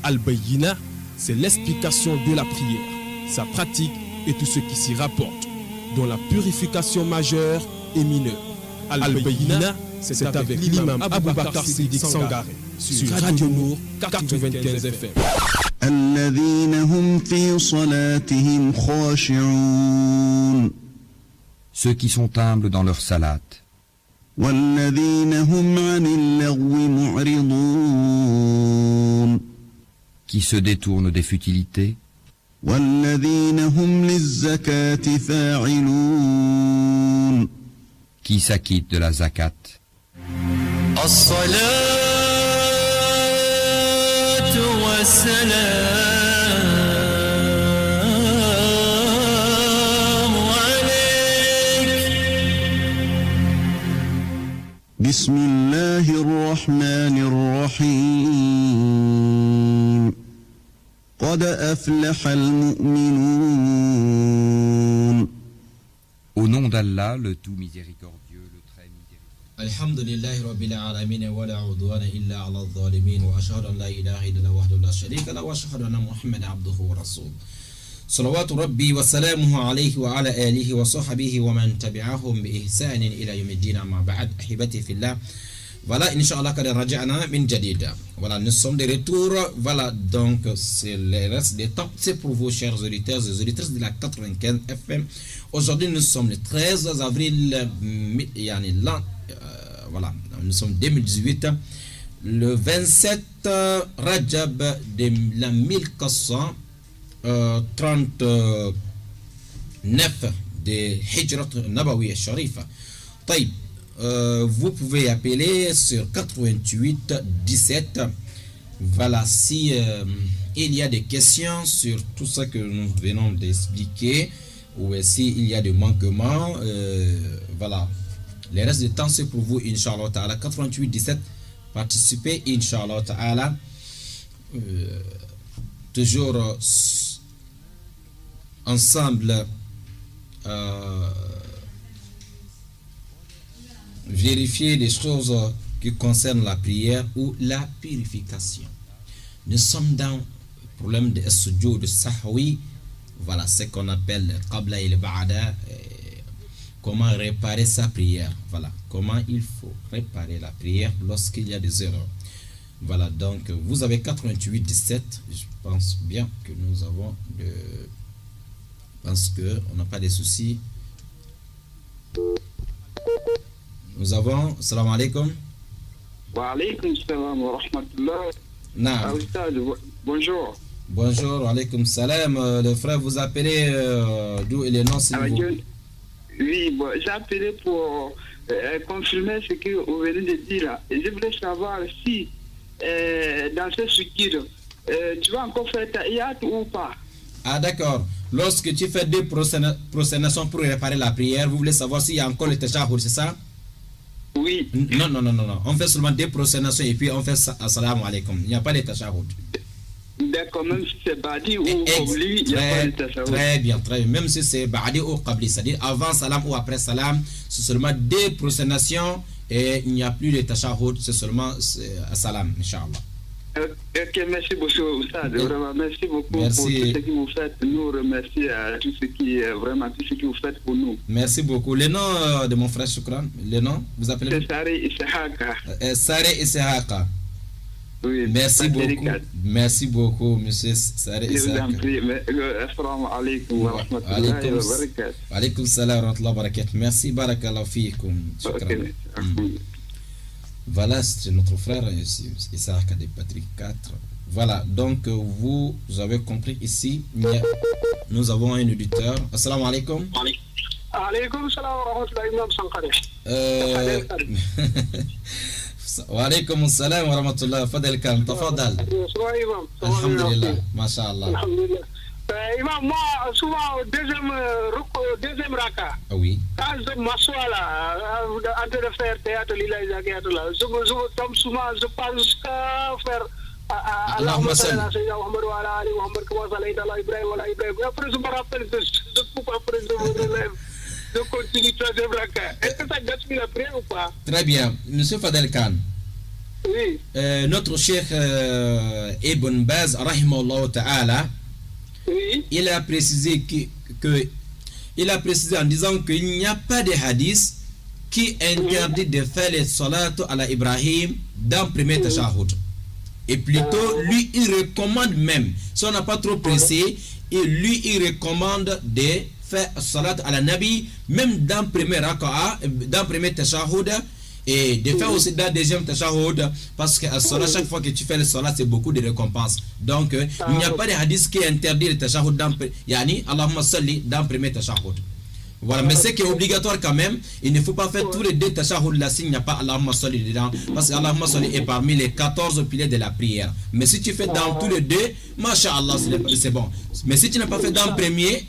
B: Al-Bayyina, c'est l'explication de la prière, sa pratique et tout ce qui s'y rapporte, dont la purification majeure et mineure. Al-Bayyina, c'est avec l'imam Abou Bakr Siddiq Sangaré sur Radio Nour 95 FM.
C: الذين هم في صلاتهم خاشعون.
A: Ceux qui sont humbles dans leur salat.
C: والذين هم عن اللغو معرضون.
A: Qui se détournent des futilités.
C: والذين هم للزكاة فاعلون.
A: Qui s'acquittent de la zakat.
E: الصلاة والسلام عليك.
C: بسم الله الرحمن الرحيم قد أفلح المؤمنون
A: Au nom d'Allah, le tout miséricordieux, le très miséricordieux.
D: Alhamdulillahi Rabbil Alamin wa la udwana illa ala al-zalimin wa ashhadu an la ilaha illallah wahdahu la sharika lahu wa ashhadu anna Muhammadan abduhu wa rasuluh. Salawatu Rabbi wa salamuhu alayhi wa ala alihi wa sahbihi wa man tabi'ahum bi ihsanin ila yawmiddin amma ba'd. Ahibati fillah. Voilà, Inch'Allah, kad raja'na min jadid. Voilà, nous sommes de retour. Voilà, donc, c'est le reste des temps. C'est pour vous, chers auditeurs et auditrices de la 95 FM. Aujourd'hui, nous sommes le 13 avril, voilà, nous sommes 2018. Le 27 Rajab de la 1439 de Hijrat Nabawi Sharifa. Taïb. Vous pouvez appeler sur 88 17. Voilà, si il y a des questions sur tout ça que nous venons d'expliquer, ou s'il y a des manquements, voilà. Le reste du temps, c'est pour vous, Inch'Allah Ta'ala. 88 17, participez, Inch'Allah Ta'ala. Toujours ensemble. Vérifier les choses qui concernent la prière ou la purification. Nous sommes dans le problème de sujoud de sahwi. Voilà ce qu'on appelle qabla et ba'da. Comment réparer sa prière. Voilà comment il faut réparer la prière lorsqu'il y a des erreurs. Voilà, donc vous avez 88 17. Je pense bien que nous avons de... Je pense qu'on n'a pas de soucis. Nous avons, salam alaikum.
F: Wa alaikum salam wa rahmatullah.
D: Naam.
F: Bonjour.
D: Bonjour, alaikum salam. Le frère, vous appelez d'où est le nom, s'il vous plaît?
F: Oui, bon, j'ai appelé pour confirmer ce que vous venez de dire là. Et je voulais savoir si dans ce sukkir, tu vas encore faire taïyat ou pas?
D: Ah d'accord. Lorsque tu fais deux prosternations pour réparer la prière, vous voulez savoir s'il y a encore le tashahhud, c'est ça?
F: Oui.
D: Non. On fait seulement des prosternations et puis on fait assalamu alaikum. Il n'y a pas de tashahhud.
F: D'accord, même si c'est badi ou qabli, il n'y a pas de tashahhud.
D: Très bien. Même si c'est badi ou qabli, c'est-à-dire avant salam ou après salam, c'est seulement des prosternations et il n'y a plus de tashahhud, c'est seulement salam, Inch'Allah.
F: Ok, merci beaucoup, Oustad. Vraiment, merci beaucoup pour tout ce que vous faites. Nous remercions à tout ce qui vous faites pour nous.
D: Merci beaucoup. Le nom de mon frère Shukran, le nom, vous appelez?
F: C'est Sari Ishaka.
D: Sari Ishaka.
F: Oui,
D: merci beaucoup. Délicat. Merci beaucoup, monsieur Sari Ishaka.
F: Je vous en prie. Assalamu alaikum wa rahmatullahi wa barakatuh.
D: Wa alaikum salam wa rahmatullahi wa barakatuh. Merci, barakallahu fiikum. Shukran. Voilà, c'est notre frère Isaac de Patrick 4. Voilà, donc vous avez compris ici, nous avons un auditeur. Assalamu alaikum.
G: Alaikum salam wa rahmatullahi wa barakatuh.
D: Wa alaikum salam wa rahmatullahi. Fadel Khan, tafadal. Alhamdulillah, mashallah.
G: Alhamdulillah. Imam, moi, souvent, deuxième raka.
D: Ah oui.
G: Quand je m'assois là, en train de faire théâtre, je tombe souvent, je parle jusqu'à faire Allahumma salli ala sayyidina Muhammad wa ala ali Muhammad kama sallaita ala Ibrahim wa ala Ibrahim. Après, je me rappelle, je coupe, après, je me relève. Je continue troisième raka. Est-ce que ça gâche la prière ou pas?
D: Très bien. Monsieur Fadel Khan.
G: Oui.
D: Notre cheikh Ibn Baz, rahimahullah ta'ala,
G: oui.
D: Il a précisé il a précisé en disant qu'il n'y a pas de hadith qui interdit de faire les salat à la Ibrahim dans le premier tashahhud. Et plutôt, lui, il recommande même, si on n'a pas trop pressé, et lui, il recommande de faire salat à la Nabi, même dans le premier raka'a, dans le premier tashahhud, et de faire aussi dans le deuxième tashahhud, parce que à chaque fois que tu fais le salat, c'est beaucoup de récompenses. Donc, il n'y a pas de hadith qui interdit le tashahhud dans, yani, Allahumma salli dans le premier tashahhud. Voilà, mais ce qui est obligatoire quand même, il ne faut pas faire tous les deux tashahhud là s'il n'y a pas Allahumma salli dedans, parce que Allahumma salli est parmi les 14 piliers de la prière. Mais si tu fais dans tous les deux, masha'Allah, c'est bon. Mais si tu n'as pas fait dans le premier,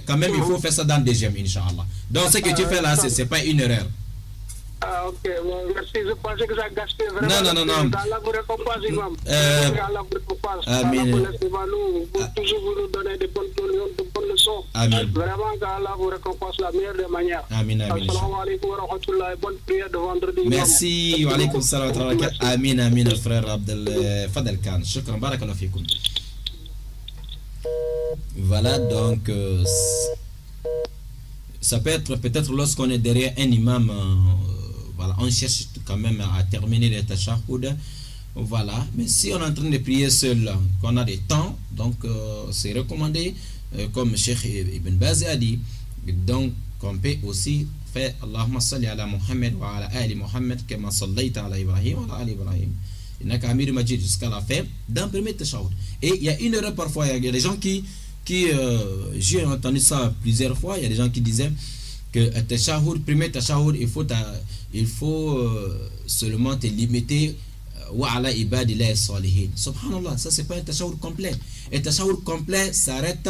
D: quand même il faut faire ça dans le deuxième, Inch'Allah. Donc ce que tu fais là, c'est pas une erreur.
G: Ah, ok, bon, merci. Je pensais que ça gaspille vraiment.
D: Non.
G: Allah vous récompense, imam. Allah vous récompense.
D: Amin.
G: Allah vous toujours vous nous donner de bonnes leçons.
D: Amin.
G: Vraiment, qu'Allah vous récompense la meilleure des manières.
D: Amin.
G: Assalamu alaikum wa rahmatullah. Bonne prière de vendredi.
D: Merci. Wa alaikum salam wa rahmatullah. Amin, frère Abdel Fadel Khan. Shukran, barakallah fikoum. Voilà, donc ça peut être peut-être lorsqu'on est derrière un imam, voilà, on cherche quand même à terminer les tashahhud, voilà. Mais si on est en train de prier seul, qu'on a des temps, donc c'est recommandé, comme Cheikh Ibn Baz a dit, donc on peut aussi faire Allahumma salli ala Muhammad wa ala ali Muhammad kama sallaita ala Ibrahim wa ala ali Ibrahim innaka Hamidum Majid jusqu'à la fin dans le premier tashahhud. Et il y a une erreur parfois, il y a des gens qui j'ai entendu ça plusieurs fois, il y a des gens qui disaient que tashahhud, premier tashahhud, il faut seulement te limiter wa ala ibadillahi salihin. Subhanallah, ça c'est pas un tashahhud complet. Un tashahhud complet s'arrête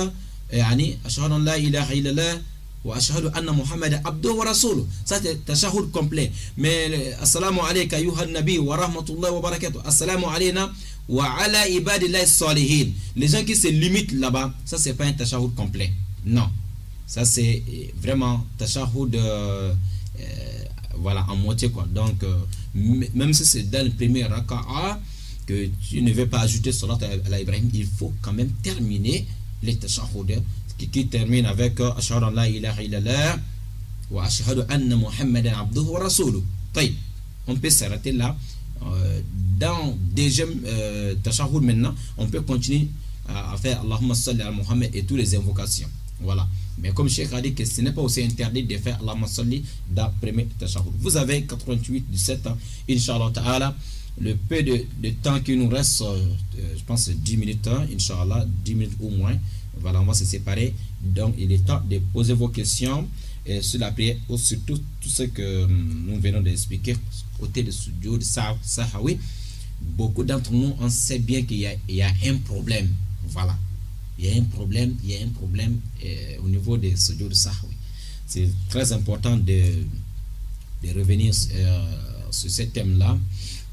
D: yani ashhadu an la ilaha illallah wa ashhadu anna Muhammadan abduhu wa rasuluh. Ça c'est tashahhud complet. Mais assalamu alayka ayyuhan nabi wa rahmatullahi wa barakatuh. Assalamu alayna wa ala ibadillahi salihin. Les gens qui se limitent là-bas, ça c'est pas un tashahhud complet. Non. Ça c'est vraiment tashahhud voilà en moitié quoi. Donc même si c'est dans le premier raka'a que tu ne veux pas ajouter salat à Ibrahim, il faut quand même terminer les tashahhud qui termine avec ashhadu an la ilaha illallah wa ashhadu anna Muhammadan abduhu wa rasuluh. On peut s'arrêter là. Dans deuxième tashahhud maintenant, on peut continuer à faire Allahumma salli ala Muhammad et toutes les invocations. Voilà. Mais comme Cheikh a dit que ce n'est pas aussi interdit de faire Allahumma salli dans le premier tashahhud. Vous avez 88-17 ans, Inch'Allah ta'ala. Le peu de temps qui nous reste, je pense 10 minutes, Inch'Allah, 10 minutes ou moins. Voilà, on va se séparer. Donc, il est temps de poser vos questions sur la prière, ou surtout tout ce que nous venons d'expliquer côté de Sujoud Sahwi. Beaucoup d'entre nous, on sait bien qu'il y a un problème. Voilà. Il y a un problème au niveau des Sujoud Sahwi. C'est très important de revenir sur ce thème-là.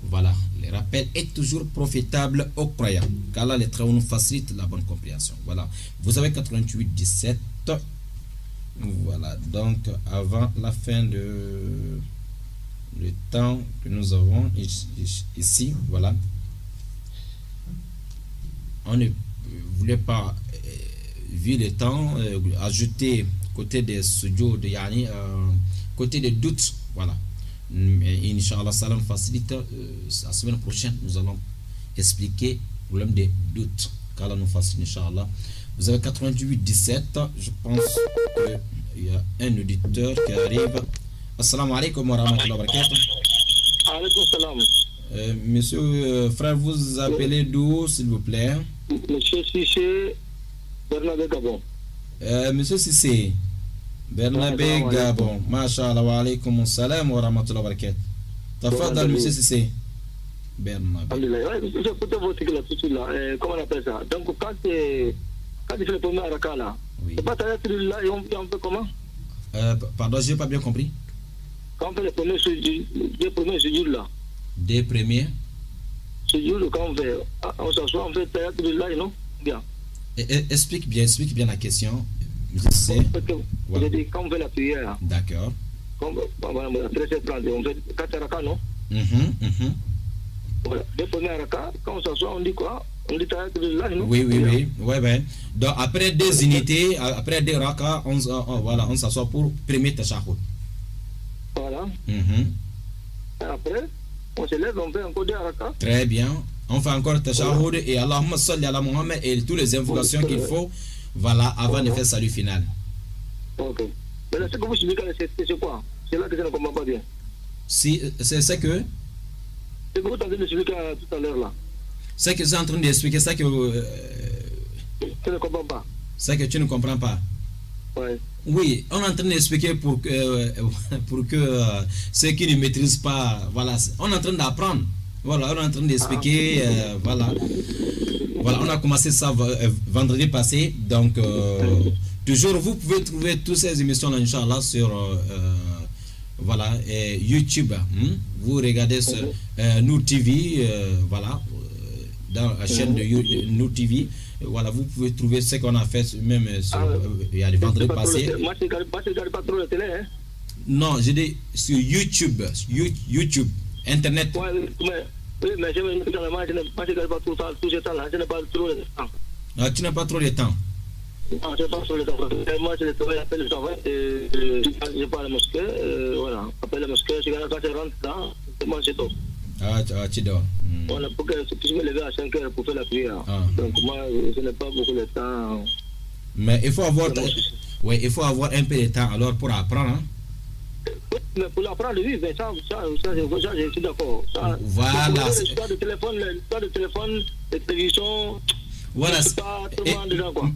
D: Voilà, le rappel est toujours profitable aux croyants, car là les travaux nous facilitent la bonne compréhension. Voilà, vous avez 88-17. Voilà, donc avant la fin de le temps que nous avons ici, voilà, on ne voulait pas, vu le temps, ajouter côté des studios de Yani, côté des doutes, voilà. Inch'Allah, salam facilite. La semaine prochaine, nous allons expliquer le problème des doutes. Qu'Allah nous facilite, Inch'Allah. Vous avez 88-17. Je pense qu'il y a un auditeur qui arrive. Assalamu alaikum wa rahmatullahi wa barakatuh.
G: Alaikum salam.
D: Monsieur, frère, vous appelez d'où, s'il vous plaît?
G: Monsieur Sissé, Bernabé Gabon.
D: Monsieur Sissé. Bernabé Gabon, Masha'Allah, wa alaykum salam wa rahmatullahi wa barakatuh. Tafadal, monsieur Sissé. Bernabé.
G: J'ai écouté votre cycle là, comment on appelle ça? Donc, quand tu fais le premier raka là, c'est pas ta là, et on fait comment?
D: Pardon, je n'ai pas bien compris.
G: Quand on fait les premiers sujud là.
D: Des premiers
G: Sujud, quand on s'assoit, on fait ta là, non? Bien.
D: Explique bien la question.
G: Voilà. Quand on fait la prière,
D: d'accord.
G: On fait 4 raka, non? Voilà. Les premiers raka, quand on s'assoit, on dit quoi? On dit là, non?
D: Oui. Ouais. Donc après 2 unités, après 2 raka, on s'assoit pour premier tashahhud.
G: Voilà. Après, on se lève, on fait encore 2 raka.
D: Très bien. On fait encore tashahhud et Allahumma salli ala Muhammad et toutes les invocations qu'il faut. Voilà, avant de faire salut final.
G: Ok. Mais là, ce que vous suivez, c'est quoi? C'est là que je ne comprends pas bien.
D: Si, c'est ce que?
G: C'est que vous tentez de suivre tout à l'heure là.
D: C'est que je suis en train d'expliquer ça que...
G: Je ne comprends pas.
D: C'est que tu ne comprends pas.
G: Ouais.
D: Oui, on est en train d'expliquer pour que, ceux qui ne maîtrisent pas, voilà, on est en train d'apprendre. Voilà, on est en train d'expliquer, voilà. Voilà, on a commencé ça vendredi passé. Donc, toujours, vous pouvez trouver toutes ces émissions-là, Inch'Allah, sur voilà, YouTube. Vous regardez sur Nous TV, voilà, dans la chaîne de Nous TV. Voilà, vous pouvez trouver ce qu'on a fait même sur, il y a le vendredi passé.
G: Moi, je ne regarde pas trop la télé, hein.
D: Non, j'ai dit sur YouTube, YouTube, Internet.
G: Oui, mais je ne regarde pas tout ça, tout ce temps-là, je n'ai pas trop de temps.
D: Ah, tu n'as pas trop de temps.
G: Non, je n'ai pas trop de temps. Moi, je travaille, après le travail, je pars à la mosquée, voilà. Après la mosquée, quand je rentre là, moi, c'est tout.
D: Ah, tu dors.
G: Voilà, pour que je me lever à 5 heures pour faire la prière. Donc, moi, je n'ai pas beaucoup de temps.
D: Mais il faut avoir, oui, il faut avoir un peu de temps alors pour apprendre. Hein?
G: Mais pour l'apprendre, oui, mais ça, je suis d'accord.
D: Voilà.
G: L'histoire de téléphone, de télévision.
D: Voilà.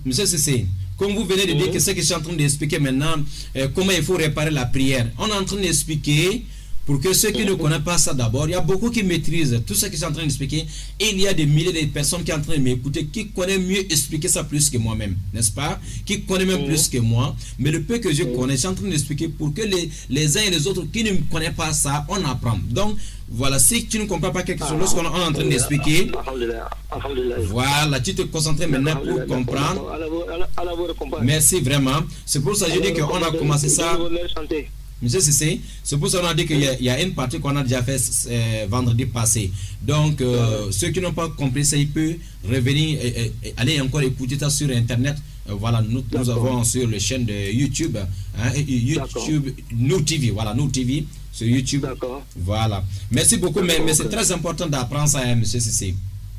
D: Monsieur Cissé, comme vous venez de dire que ce que je suis en train d'expliquer maintenant, comment il faut réparer la prière, on est en train d'expliquer. Pour que ceux qui ne connaissent pas ça d'abord, il y a beaucoup qui maîtrisent tout ce que je suis en train d'expliquer. Et il y a des milliers de personnes qui sont en train de m'écouter, qui connaissent mieux expliquer ça plus que moi-même, n'est-ce pas? Qui connaissent même plus que moi. Mais le peu que je connais, je suis en train d'expliquer pour que les uns et les autres qui ne connaissent pas ça, on apprend. Donc, voilà, si tu ne comprends pas quelque chose, lorsqu'on est en train d'expliquer, voilà, tu te concentres maintenant pour comprendre. Merci vraiment. C'est pour ça que je dis qu'on a commencé ça. Monsieur Cissé, c'est pour ça qu'on a dit qu'il y a une partie qu'on a déjà fait vendredi passé. Donc, ceux qui n'ont pas compris ça, ils peuvent revenir et aller encore écouter ça sur Internet. Voilà, nous avons sur la chaîne de YouTube, YouTube, Nous TV, voilà, Nous TV, sur YouTube. Voilà. Merci beaucoup, mais c'est très important d'apprendre ça, Monsieur Cissé.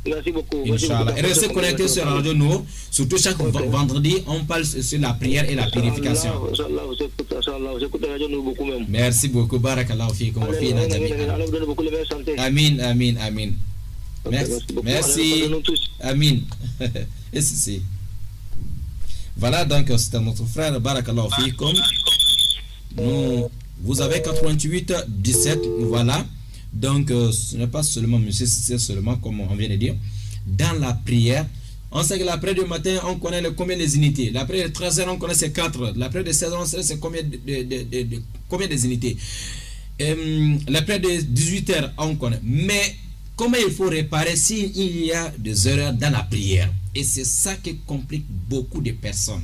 G: Merci beaucoup.
D: Inch'Allah. Et restez connectés sur la radio Nour. Surtout chaque vendredi, on parle sur la prière et la purification. Merci beaucoup. Barakallahu fiikum wa fiina jami'an. Amin, amin, amin. Merci. Amin. Et c'est. Voilà, donc c'est notre frère Barakallahu fiikum. Vous avez 88 17, voilà. Donc, ce n'est pas seulement, monsieur, c'est seulement, comme on vient de dire, dans la prière. On sait que la prière du matin, on connaît combien des unités. La prière de 13 heures, on connaît c'est 4. La prière de 16 heures, on sait c'est combien des unités. La prière de 18 heures, on connaît. Mais comment il faut réparer s'il y a des erreurs dans la prière? Et c'est ça qui complique beaucoup de personnes,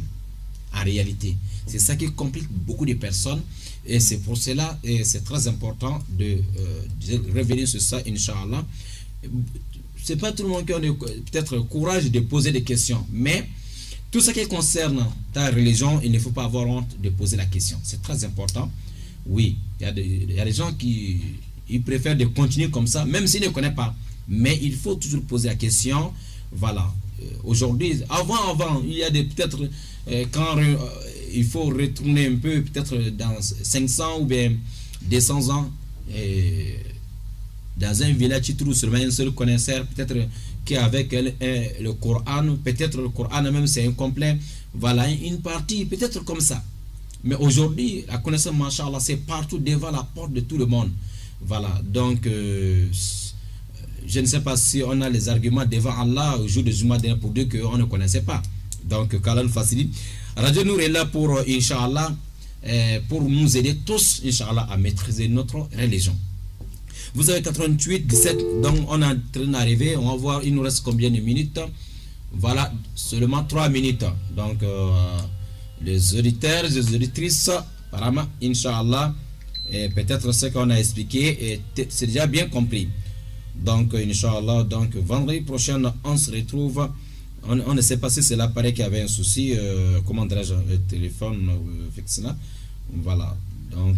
D: en réalité. C'est ça qui complique beaucoup de personnes. Et c'est pour cela, et c'est très important de revenir sur ça, Inch'Allah. C'est pas tout le monde qui a peut-être le courage de poser des questions, mais tout ce qui concerne ta religion, il ne faut pas avoir honte de poser la question. C'est très important. Oui, il y a des gens qui ils préfèrent de continuer comme ça, même s'ils ne connaissent pas. Mais il faut toujours poser la question. Voilà. Aujourd'hui, avant, il y a peut-être quand il faut retourner un peu, peut-être dans 500 ou bien 200 ans, dans un village, tu trouves seulement un seul connaisseur, peut-être qui avec le Coran, peut-être le Coran même c'est incomplet, voilà, une partie, peut-être comme ça. Mais aujourd'hui, la connaissance, machallah, c'est partout devant la porte de tout le monde. Voilà, donc, je ne sais pas si on a les arguments devant Allah au jour de Juma pour dire qu'on ne connaissait pas. Donc, qu'Allah nous facilite. Radio Nour est là pour, Inch'Allah, pour nous aider tous, Inch'Allah, à maîtriser notre religion. Vous avez 88, 17, donc on est en train d'arriver. On va voir, il nous reste combien de minutes? Voilà, seulement 3 minutes. Donc, les auditeurs, les auditrices, apparemment, Inch'Allah, et peut-être ce qu'on a expliqué, c'est déjà bien compris. Donc, Inch'Allah, donc vendredi prochain, on se retrouve. On ne sait pas si c'est l'appareil qui avait un souci, comment dirais-je, le téléphone fixe là. Voilà. Donc,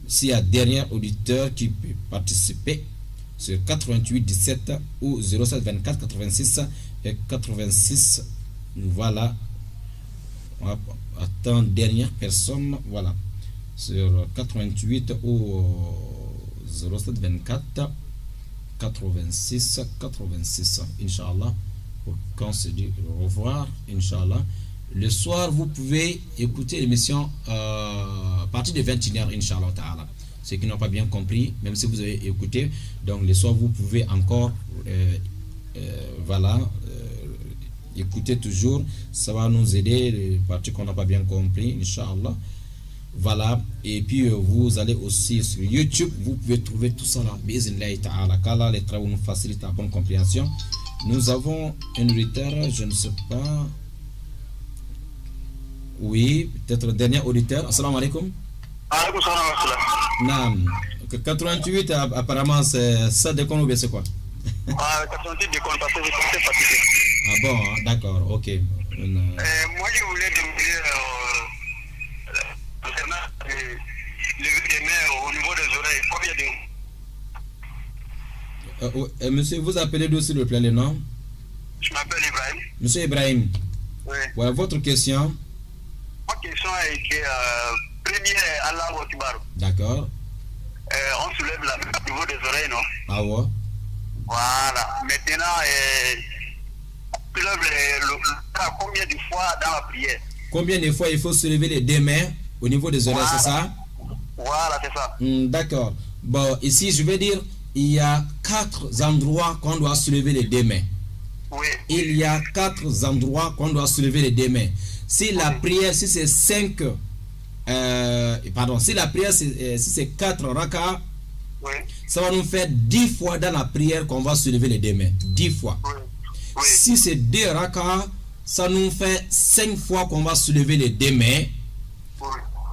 D: s'il y a dernier auditeur qui peut participer sur 88 17 ou 07 24 86 et 86, voilà. On va attendre dernière personne, voilà. Sur 88 ou 07 24 86 86, Inch'Allah. Pour qu'on se dit au revoir, Inch'Allah. Le soir, vous pouvez écouter l'émission à partir de 21h, Inch'Allah Ta'ala. Ceux qui n'ont pas bien compris, même si vous avez écouté, donc le soir, vous pouvez encore, écouter toujours. Ça va nous aider, les parties qu'on n'a pas bien compris, Inch'Allah. Voilà, et puis vous allez aussi sur YouTube, vous pouvez trouver tout ça là. Bismillah ta'ala, qu'Allah les travaux nous facilitent la bonne compréhension. Nous avons un auditeur, je ne sais pas. Oui, peut-être le dernier auditeur. Assalamu alaikum.
G: Alaikum salam.
D: Naam. 88 apparemment ça déconne ou bien c'est quoi?
G: 88 déconne parce que je suis fatigué.
D: Ah bon, d'accord, ok.
G: Moi je voulais demander concernant les mains au niveau des oreilles, combien de...
D: Monsieur, vous appelez d'où s'il vous plaît le nom?
G: Je m'appelle Ibrahim.
D: Monsieur Ibrahim.
G: Oui.
D: Ouais, votre question?
G: Ma question est que premier Allah Akbar.
D: D'accord.
G: On soulève la main au niveau des oreilles, non?
D: Ah ouais.
G: Voilà. Maintenant, on soulève combien de fois dans la prière?
D: Combien de fois il faut soulever les deux mains au niveau des oreilles, c'est ça?
G: Voilà, c'est ça.
D: D'accord. Bon, ici, je vais dire, il y a 4 endroits qu'on doit soulever les deux mains.
G: Oui.
D: Il y a 4 endroits qu'on doit soulever les deux mains. Si la prière, si c'est 5, si la prière, si c'est 4 raka,
G: Oui.
D: ça va nous faire 10 fois dans la prière qu'on va soulever les deux mains. 10 fois.
G: Oui. Oui.
D: Si c'est 2 raka, ça nous fait 5 fois qu'on va soulever les deux mains.
G: Oui.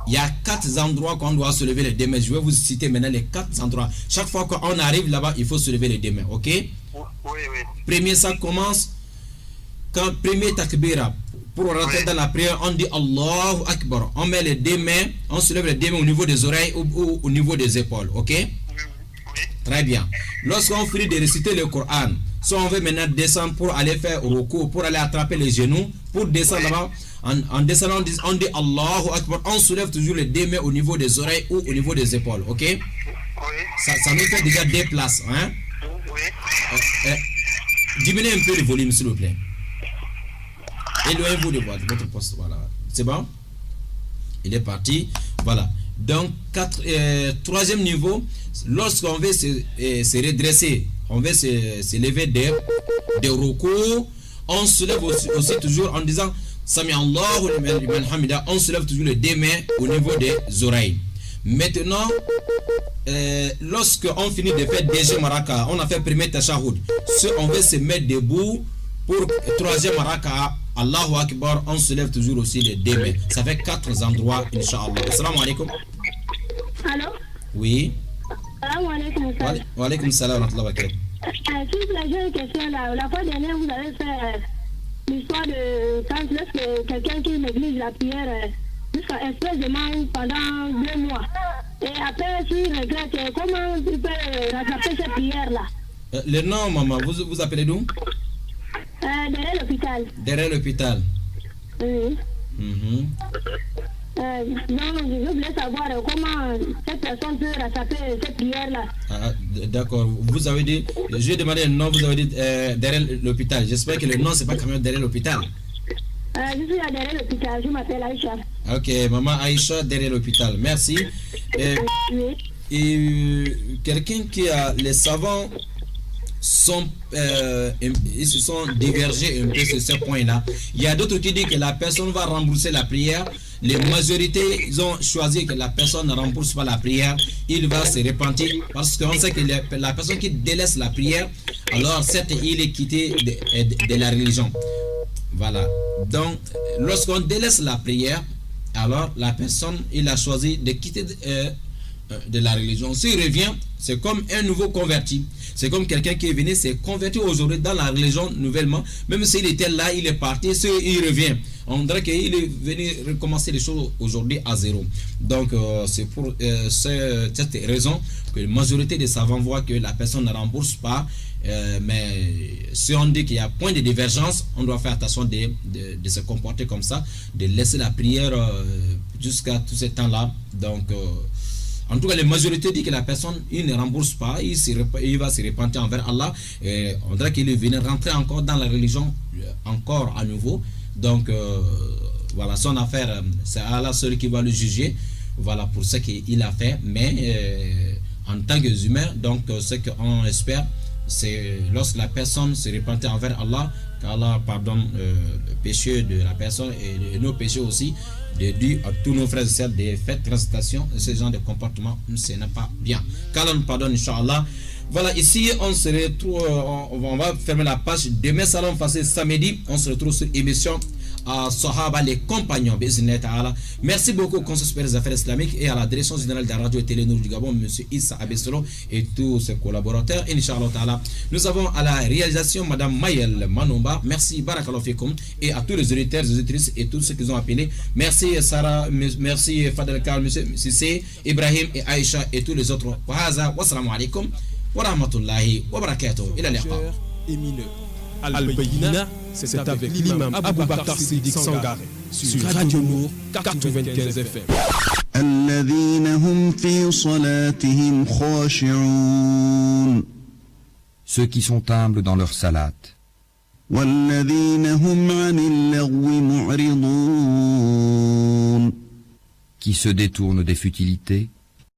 D: Il y a 4 endroits qu'on doit soulever les deux mains. Je vais vous citer maintenant les 4 endroits. Chaque fois qu'on arrive là-bas, il faut soulever les deux mains. Ok?
G: Oui, oui.
D: Premier, ça commence quand premier takbira. Pour rentrer dans la prière, on dit Allahu Akbar. On met les deux mains, on soulève les deux mains au niveau des oreilles ou au niveau des épaules. Ok? Très bien. Lorsqu'on finit de réciter le Coran, soit on veut maintenant descendre pour aller faire ruku, pour aller attraper les genoux, pour descendre là-bas, en descendant, on dit Allahu Akbar. On soulève toujours les deux mains au niveau des oreilles ou au niveau des épaules. Ok?
G: Oui.
D: Ça nous fait déjà 2 places. Hein?
G: Oui.
D: Diminuez un peu le volume, s'il vous plaît. Éloignez-vous de votre poste. Voilà. C'est bon? Il est parti. Voilà. Donc, 3e niveau, lorsqu'on veut se redresser, on veut se lever des recours, on se lève aussi toujours en disant Sami Allahu liman hamida. On se lève toujours les deux mains au niveau des oreilles. Maintenant, lorsqu'on finit de faire deuxième raka, on a fait premier tashahhud. Si on veut se mettre debout pour 3e raka, Allahu Akbar, on se lève toujours aussi les deux mains. Ça fait 4 endroits, Inch'Allah. Assalamu alaikum.
H: Allô?
D: Oui.
H: Salam alaikum.
D: Wa alaikum salam wa rahmatullahi wa barakatuh.
H: S'il vous plaît, j'ai une question là. La fois dernière, vous avez fait l'histoire de quand lorsque quelqu'un qui néglige la prière jusqu'à expressément pendant 2 mois. Et après, s'il regrette, comment il peut rattraper cette prière-là?
D: Le nom, maman, vous appelez d'où?
H: Derrière l'hôpital.
D: Derrière l'hôpital.
H: Oui. Non, je voulais savoir comment cette personne peut rattraper cette prière-là.
D: Ah, d'accord. Vous avez dit, je vais demander le nom, vous avez dit derrière l'hôpital. J'espère que le nom, c'est pas quand même derrière l'hôpital.
H: Je suis à derrière l'hôpital, je m'appelle Aïcha.
D: Ok, maman Aïcha, derrière l'hôpital. Merci.
H: Oui.
D: Et quelqu'un qui a les savants ils se sont divergés un peu sur ce point-là. Il y a d'autres qui disent que la personne va rembourser la prière. Les majorités, ils ont choisi que la personne ne rembourse pas la prière. Il va se repentir parce qu'on sait que la personne qui délaisse la prière, alors certes, il est quitté de la religion. Voilà. Donc, lorsqu'on délaisse la prière, alors la personne, il a choisi de quitter de la religion. S'il revient, c'est comme un nouveau converti. C'est comme quelqu'un qui est venu, s'est converti aujourd'hui dans la religion nouvellement. Même s'il était là, il est parti, il revient. On dirait qu'il est venu recommencer les choses aujourd'hui à zéro. Donc, c'est pour cette raison que la majorité des savants voient que la personne ne rembourse pas. Mais si on dit qu'il y a point de divergence, on doit faire attention de se comporter comme ça, de laisser la prière jusqu'à tout ce temps-là. Donc, en tout cas, la majorité dit que la personne, il ne rembourse pas, il va se repentir envers Allah. Et on dirait qu'il est venu rentrer encore dans la religion, encore à nouveau. Donc, Voilà, son affaire, c'est Allah seul qui va le juger. Voilà, pour ce qu'il a fait. Mais en tant qu'humain, donc ce qu'on espère, c'est lorsque la personne se repentit envers Allah, qu'Allah pardonne le péché de la personne et nos péchés aussi, de dire à tous nos frères et sœurs de faire transitation, ce genre de comportement, ce n'est pas bien. Qu'Allah nous pardonne, Inch'Allah. Voilà, ici on se retrouve, on va fermer la page. Demain, salon passé samedi, on se retrouve sur émission à Sahaba, les compagnons. Merci beaucoup au Conseil supérieur des affaires islamiques et à la direction générale de la radio et télé Nour du Gabon, M. Issa Abessolo et tous ses collaborateurs. Inch'Allah ta'ala. Nous avons à la réalisation Mme Mayel Manomba. Merci Barakallahu Fikoum et à tous les auditeurs, les auditrices et tous ceux qui ont appelé. Merci Sarah, merci Fadel Kal, M. Sissé, Ibrahim et Aïcha et tous les autres. Wassalamu alaikum wa rahmatullahi wa barakatuh. Ila liqa.
B: Al-Bayyina, c'est avec l'imam Aboubakar Siddiq Sangaré sur Radio Nour 95 FM.
C: الذين هم في صلاتهم خاشعون
A: Ceux qui sont humbles dans leur salat,
C: والذين هم عن اللغو معرضون
A: qui se détournent des futilités,